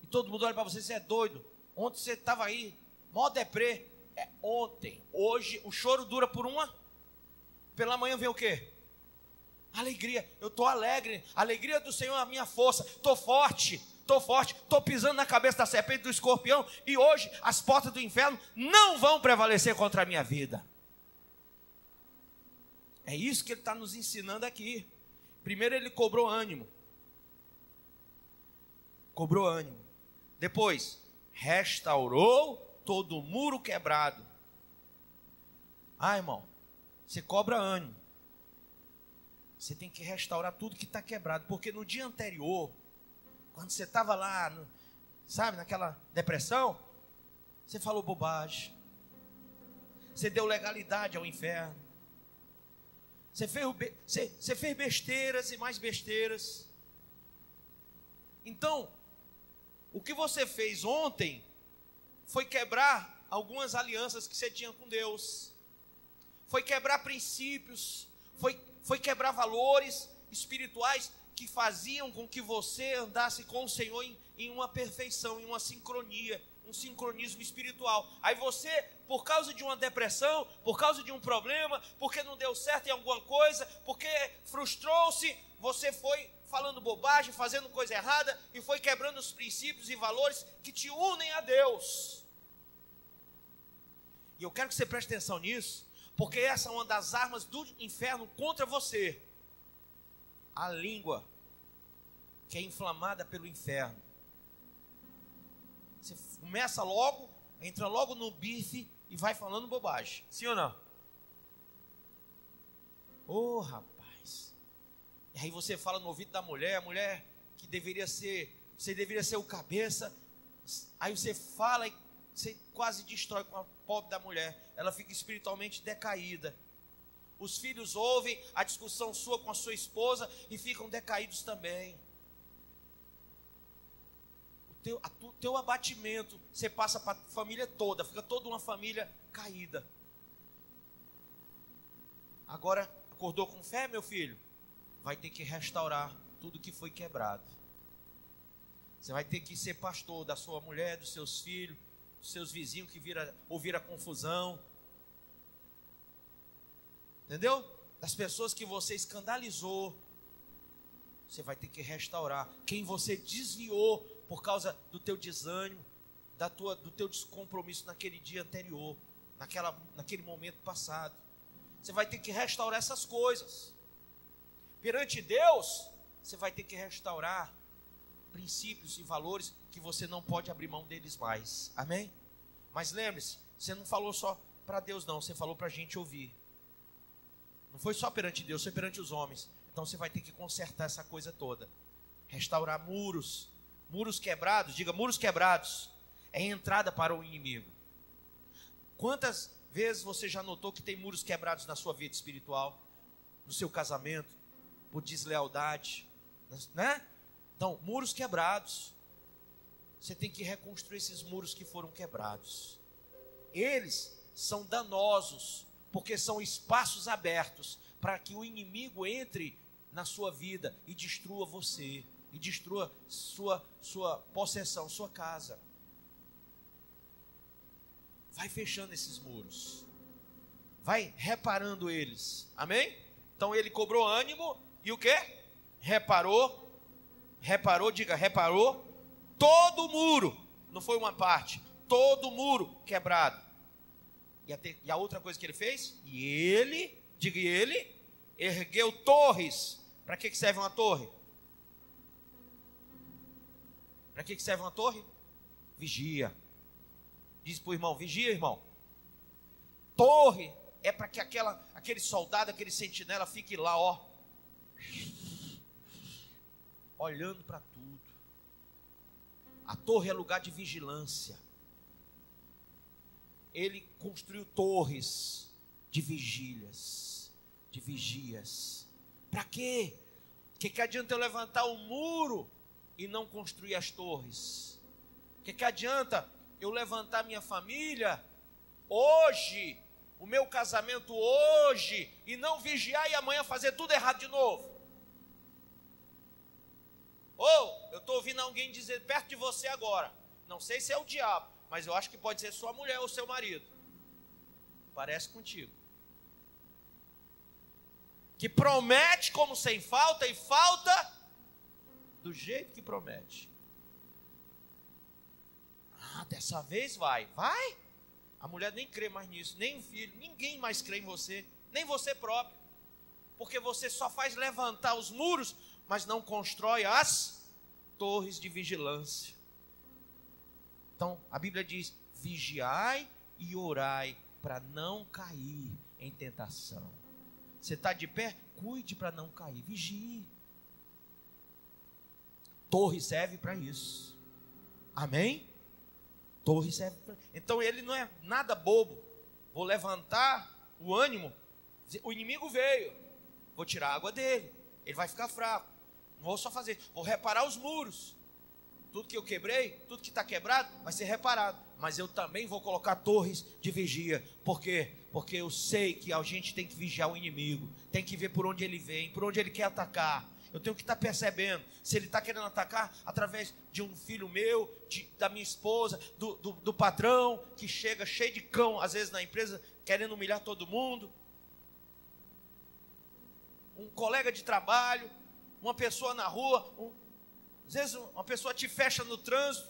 [SPEAKER 1] E todo mundo olha para você, você é doido. Ontem você estava aí, mó deprê. É ontem. Hoje o choro dura por pela manhã vem o quê? Alegria. Eu estou alegre. A alegria do Senhor é a minha força. Estou forte. Estou pisando na cabeça da serpente, do escorpião. E hoje as portas do inferno não vão prevalecer contra a minha vida. É isso que ele está nos ensinando aqui. Primeiro ele cobrou ânimo. Depois, restaurou todo o muro quebrado. Irmão, você cobra ânimo. Você tem que restaurar tudo que está quebrado. Porque no dia anterior, quando você estava lá, naquela depressão, você falou bobagem. Você deu legalidade ao inferno. Você fez besteiras e mais besteiras. Então, o que você fez ontem foi quebrar algumas alianças que você tinha com Deus. Foi quebrar princípios. Foi quebrar valores espirituais que faziam com que você andasse com o Senhor em uma perfeição, em uma sincronia, um sincronismo espiritual. Aí você, por causa de uma depressão, por causa de um problema, porque não deu certo em alguma coisa, porque frustrou-se, você foi falando bobagem, fazendo coisa errada e foi quebrando os princípios e valores que te unem a Deus. E eu quero que você preste atenção nisso, porque essa é uma das armas do inferno contra você. A língua, que é inflamada pelo inferno. Você começa logo, entra logo no bife e vai falando bobagem. Sim ou não? Rapaz. E aí você fala no ouvido da mulher, a mulher que você deveria ser o cabeça. Aí você fala e você quase destrói com a pobre da mulher. Ela fica espiritualmente decaída. Os filhos ouvem a discussão sua com a sua esposa e ficam decaídos também. O teu abatimento, você passa para a família toda, fica toda uma família caída. Agora, acordou com fé, meu filho? Vai ter que restaurar tudo que foi quebrado. Você vai ter que ser pastor da sua mulher, dos seus filhos, dos seus vizinhos que ouviram a confusão. Entendeu? Das pessoas que você escandalizou. Você vai ter que restaurar. Quem você desviou por causa do teu desânimo, do teu descompromisso naquele dia anterior, naquele momento passado. Você vai ter que restaurar essas coisas. Perante Deus, você vai ter que restaurar princípios e valores que você não pode abrir mão deles mais. Amém? Mas lembre-se, você não falou só para Deus não, você falou para a gente ouvir. Não foi só perante Deus, foi perante os homens. Então você vai ter que consertar essa coisa toda. Restaurar muros. Muros quebrados, diga muros quebrados. É entrada para o inimigo. Quantas vezes você já notou que tem muros quebrados na sua vida espiritual? No seu casamento? Por deslealdade? Né? Então, muros quebrados. Você tem que reconstruir esses muros que foram quebrados. Eles são danosos, porque são espaços abertos para que o inimigo entre na sua vida e destrua você, e destrua sua possessão, sua casa. Vai fechando esses muros, vai reparando eles, amém? Então ele cobrou ânimo e o que? Reparou, diga, reparou todo o muro, não foi uma parte, todo o muro quebrado. E a outra coisa que ele fez? E ele, diga ele, ergueu torres. Para que serve uma torre? Para que serve uma torre? Vigia. Diz para o irmão, vigia, irmão. Torre é para que aquele soldado, aquele sentinela fique lá, olhando para tudo. A torre é lugar de vigilância. Ele construiu torres de vigílias, de vigias. Para quê? Que adianta eu levantar o muro e não construir as torres? Que adianta eu levantar minha família hoje o meu casamento hoje e não vigiar e amanhã fazer tudo errado de novo? Ou eu estou ouvindo alguém dizer perto de você agora, não sei se é o diabo, mas eu acho que pode ser sua mulher ou seu marido, parece contigo, que promete como sem falta e falta do jeito que promete. Dessa vez vai. A mulher nem crê mais nisso, nem o filho, ninguém mais crê em você, nem você próprio, porque você só faz levantar os muros, mas não constrói as torres de vigilância. Então a Bíblia diz: vigiai e orai para não cair em tentação. Você está de pé? Cuide para não cair, vigie. Torre serve para isso, amém? Torre serve para... Então ele não é nada bobo. Vou levantar o ânimo, o inimigo veio, vou tirar a água dele, ele vai ficar fraco. Não vou só fazer, vou reparar os muros. Tudo que eu quebrei, tudo que está quebrado vai ser reparado. Mas eu também vou colocar torres de vigia. Por quê? Porque eu sei que a gente tem que vigiar o inimigo, tem que ver por onde ele vem, por onde ele quer atacar. Eu tenho que estar percebendo se ele está querendo atacar através de um filho meu, da minha esposa, do patrão, que chega cheio de cão, às vezes na empresa, querendo humilhar todo mundo. Um colega de trabalho, uma pessoa na rua, às vezes uma pessoa te fecha no trânsito.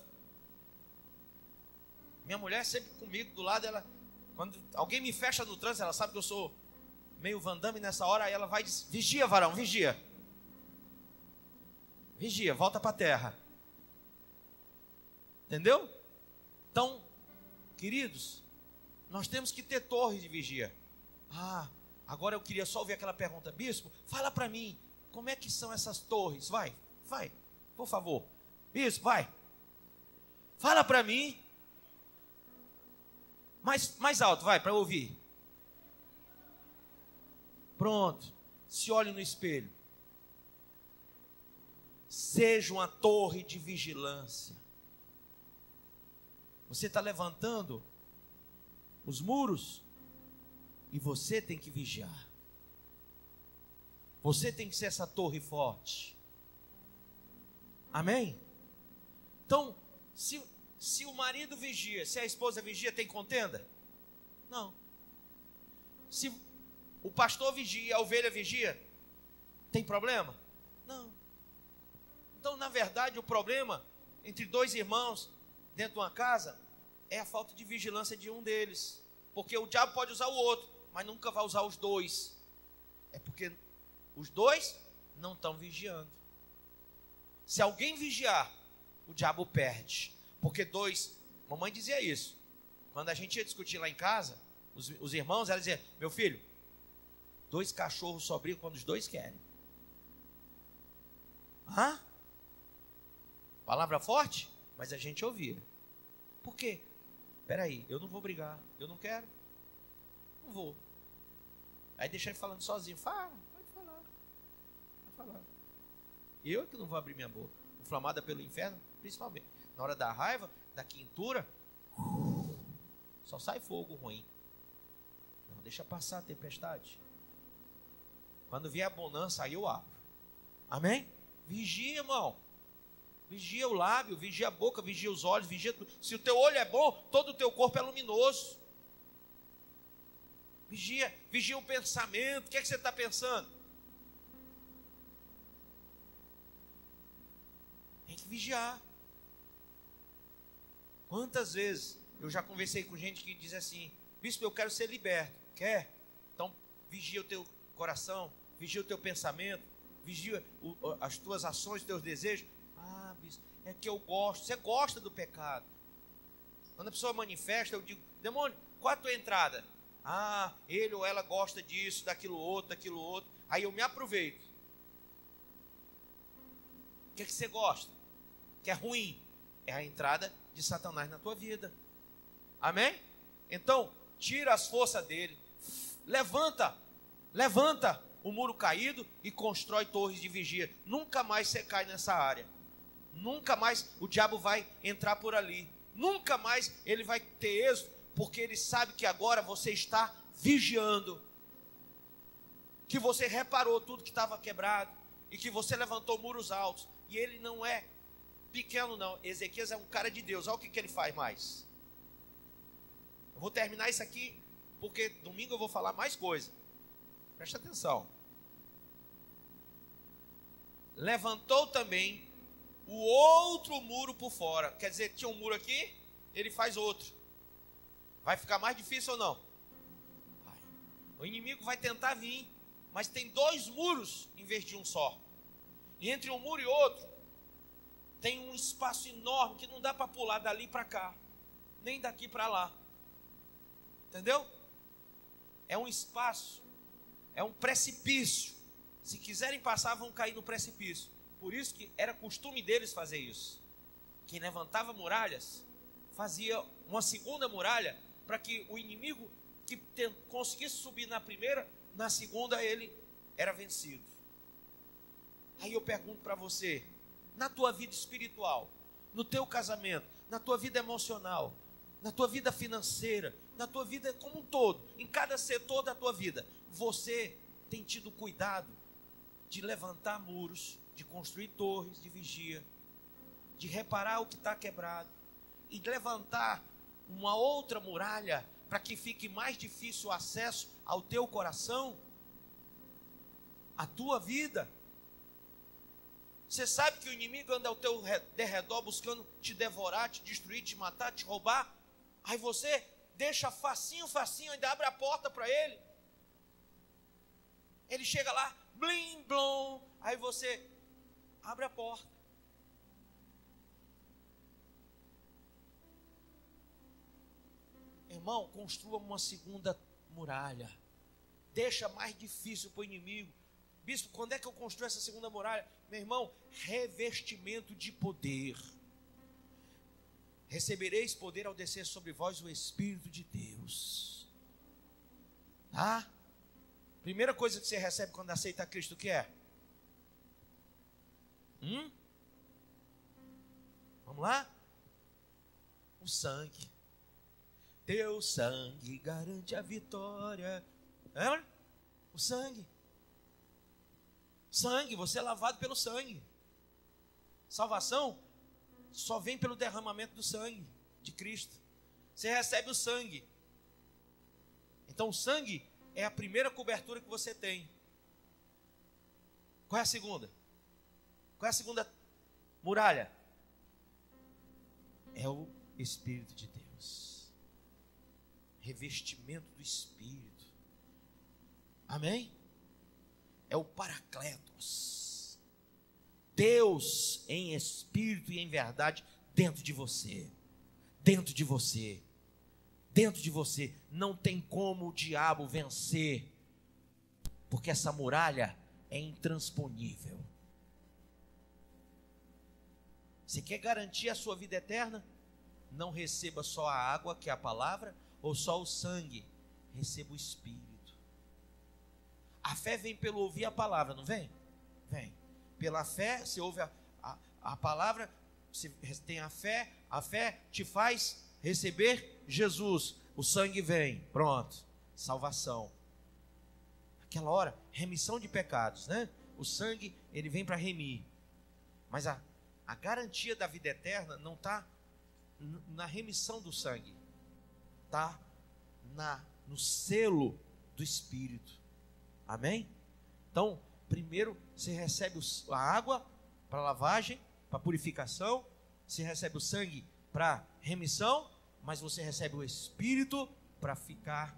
[SPEAKER 1] Minha mulher sempre comigo do lado, quando alguém me fecha no trânsito, ela sabe que eu sou meio Van Damme nessa hora, aí ela vai e diz: vigia, varão, vigia. Vigia, volta para a terra. Entendeu? Então, queridos, nós temos que ter torres de vigia. Agora eu queria só ouvir aquela pergunta: bispo, fala para mim, como é que são essas torres? Vai, por favor. Bispo, vai. Fala para mim. Mais alto, vai, para eu ouvir. Pronto. Se olhe no espelho. Seja uma torre de vigilância. Você está levantando os muros e você tem que vigiar. Você tem que ser essa torre forte. Amém? Então, se o marido vigia, se a esposa vigia, tem contenda? Não. Se o pastor vigia, a ovelha vigia, tem problema? Não. Então, na verdade, o problema entre dois irmãos dentro de uma casa é a falta de vigilância de um deles. Porque o diabo pode usar o outro, mas nunca vai usar os dois. É porque os dois não estão vigiando. Se alguém vigiar, o diabo perde. Porque dois, mamãe dizia isso. Quando a gente ia discutir lá em casa, os irmãos, ela dizia: meu filho, 2 cachorros só brigam quando os dois querem. Palavra forte, mas a gente ouvia. Por quê? Peraí, eu não vou brigar, eu não quero, não vou. Aí deixa ele falando sozinho. Pode falar. Eu que não vou abrir minha boca. Inflamada pelo inferno, principalmente na hora da raiva, da quintura, só sai fogo ruim. Não, deixa passar a tempestade. Quando vier a bonança, aí eu abro. Amém? Vigia, irmão. Vigia o lábio, vigia a boca, vigia os olhos, vigia tudo. Se o teu olho é bom, todo o teu corpo é luminoso. Vigia o pensamento. O que é que você está pensando? Tem que vigiar. Quantas vezes eu já conversei com gente que diz assim: bispo, eu quero ser liberto. Quer? Então vigia o teu coração, vigia o teu pensamento, vigia as tuas ações, os teus desejos. Bispo, é que eu gosto. Você gosta do pecado. Quando a pessoa manifesta, eu digo: demônio, qual a tua entrada? Ele ou ela gosta disso, daquilo outro. Aí eu me aproveito. O que é que você gosta? Que é ruim? É a entrada de Satanás na tua vida. Amém? Então, tira as forças dele. Levanta o muro caído e constrói torres de vigia. Nunca mais você cai nessa área. Nunca mais o diabo vai entrar por ali. Nunca mais ele vai ter êxito, porque ele sabe que agora você está vigiando, que você reparou tudo que estava quebrado e que você levantou muros altos. E ele não é pequeno não, Ezequias é um cara de Deus. Olha o que ele faz mais. Eu vou terminar isso aqui, porque domingo eu vou falar mais coisa. Presta atenção. Levantou também o outro muro por fora. Quer dizer, tinha um muro aqui, ele faz outro. Vai ficar mais difícil ou não? Vai. O inimigo vai tentar vir, mas tem 2 muros em vez de um só. E entre um muro e outro, tem um espaço enorme que não dá para pular dali para cá, nem daqui para lá. Entendeu? É um espaço, é um precipício. Se quiserem passar, vão cair no precipício. Por isso que era costume deles fazer isso. Quem levantava muralhas, fazia uma segunda muralha, para que o inimigo que conseguisse subir na primeira, na segunda ele era vencido. Aí eu pergunto para você, na tua vida espiritual, no teu casamento, na tua vida emocional, na tua vida financeira, na tua vida como um todo, em cada setor da tua vida, você tem tido cuidado de levantar muros, de construir torres de vigia, de reparar o que está quebrado e de levantar uma outra muralha para que fique mais difícil o acesso ao teu coração, à tua vida? Você sabe que o inimigo anda ao teu derredor buscando te devorar, te destruir, te matar, te roubar. Aí você deixa facinho, ainda abre a porta para ele. Ele chega lá, blim, blom. Aí você abre a porta. Irmão, construa uma segunda muralha. Deixa mais difícil para o inimigo. Bispo, quando é que eu construo essa segunda muralha? Meu irmão, revestimento de poder. Recebereis poder ao descer sobre vós o Espírito de Deus. Tá? Primeira coisa que você recebe quando aceita Cristo, o que é? Vamos lá? O sangue. Teu sangue garante a vitória. Lembra? O sangue. Sangue, você é lavado pelo sangue. Salvação só vem pelo derramamento do sangue de Cristo. Você recebe o sangue. Então o sangue é a primeira cobertura que você tem. Qual é a segunda? Qual é a segunda muralha? É o Espírito de Deus. Revestimento do Espírito. Amém? É o Paracletos. Deus em espírito e em verdade dentro de você. Dentro de você. Dentro de você. Não tem como o diabo vencer. Porque essa muralha é intransponível. Você quer garantir a sua vida eterna? Não receba só a água, que é a palavra, ou só o sangue. Receba o Espírito. A fé vem pelo ouvir a palavra, não vem? Vem. Pela fé, você ouve a palavra, você tem a fé te faz receber Jesus. O sangue vem, pronto. Salvação. Aquela hora, remissão de pecados, né? O sangue, ele vem para remir. Mas a garantia da vida eterna não está na remissão do sangue. Está no selo do Espírito. Amém? Então, primeiro você recebe a água para lavagem, para purificação. Você recebe o sangue para remissão. Mas você recebe o Espírito para ficar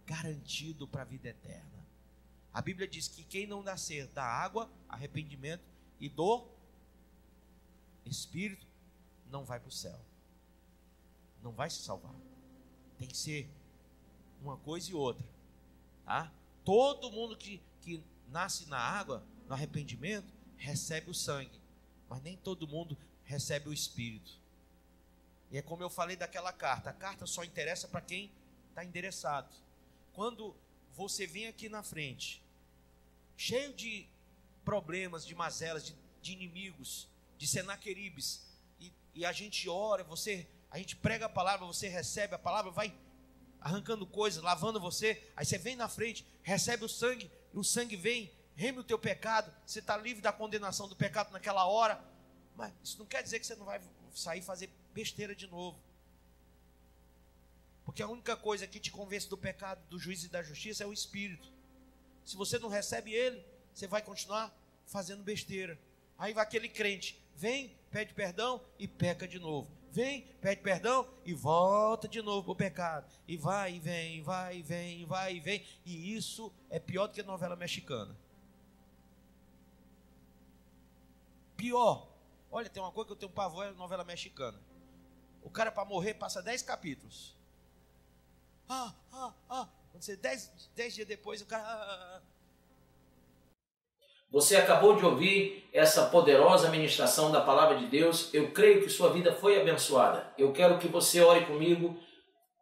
[SPEAKER 1] garantido para a vida eterna. A Bíblia diz que quem não nascer da água, arrependimento, e do Espírito, não vai para o céu. Não vai se salvar. Tem que ser uma coisa e outra. Tá? Todo mundo que nasce na água, no arrependimento, recebe o sangue. Mas nem todo mundo recebe o Espírito. E é como eu falei daquela carta. A carta só interessa para quem está endereçado. Quando você vem aqui na frente, cheio de problemas, de mazelas, de inimigos, de senaqueribes, e a gente ora, a gente prega a palavra, você recebe a palavra, vai arrancando coisas, lavando você. Aí você vem na frente, recebe o sangue vem, reme o teu pecado, você está livre da condenação do pecado naquela hora. Mas isso não quer dizer que você não vai sair e fazer besteira de novo. Porque a única coisa que te convence do pecado, do juízo e da justiça é o Espírito. Se você não recebe ele, você vai continuar fazendo besteira. Aí vai aquele crente, vem, pede perdão e peca de novo. Vem, pede perdão e volta de novo para o pecado. E vai e vem, vai e vem, vai e vem. E isso é pior do que novela mexicana. Pior. Olha, tem uma coisa que eu tenho pavor, é novela mexicana. O cara para morrer passa 10 capítulos. Quando você 10 dias depois, o cara...
[SPEAKER 2] Você acabou de ouvir essa poderosa ministração da Palavra de Deus. Eu creio que sua vida foi abençoada. Eu quero que você ore comigo,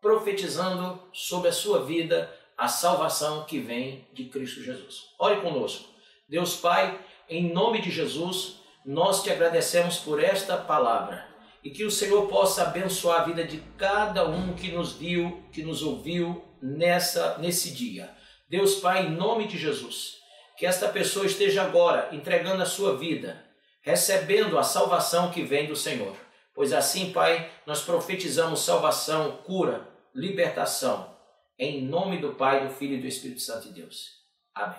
[SPEAKER 2] profetizando sobre a sua vida a salvação que vem de Cristo Jesus. Ore conosco. Deus Pai, em nome de Jesus, nós te agradecemos por esta palavra. E que o Senhor possa abençoar a vida de cada um que nos viu, que nos ouviu nesse dia. Deus Pai, em nome de Jesus, que esta pessoa esteja agora entregando a sua vida, recebendo a salvação que vem do Senhor. Pois assim, Pai, nós profetizamos salvação, cura, libertação, em nome do Pai, do Filho e do Espírito Santo de Deus. Amém.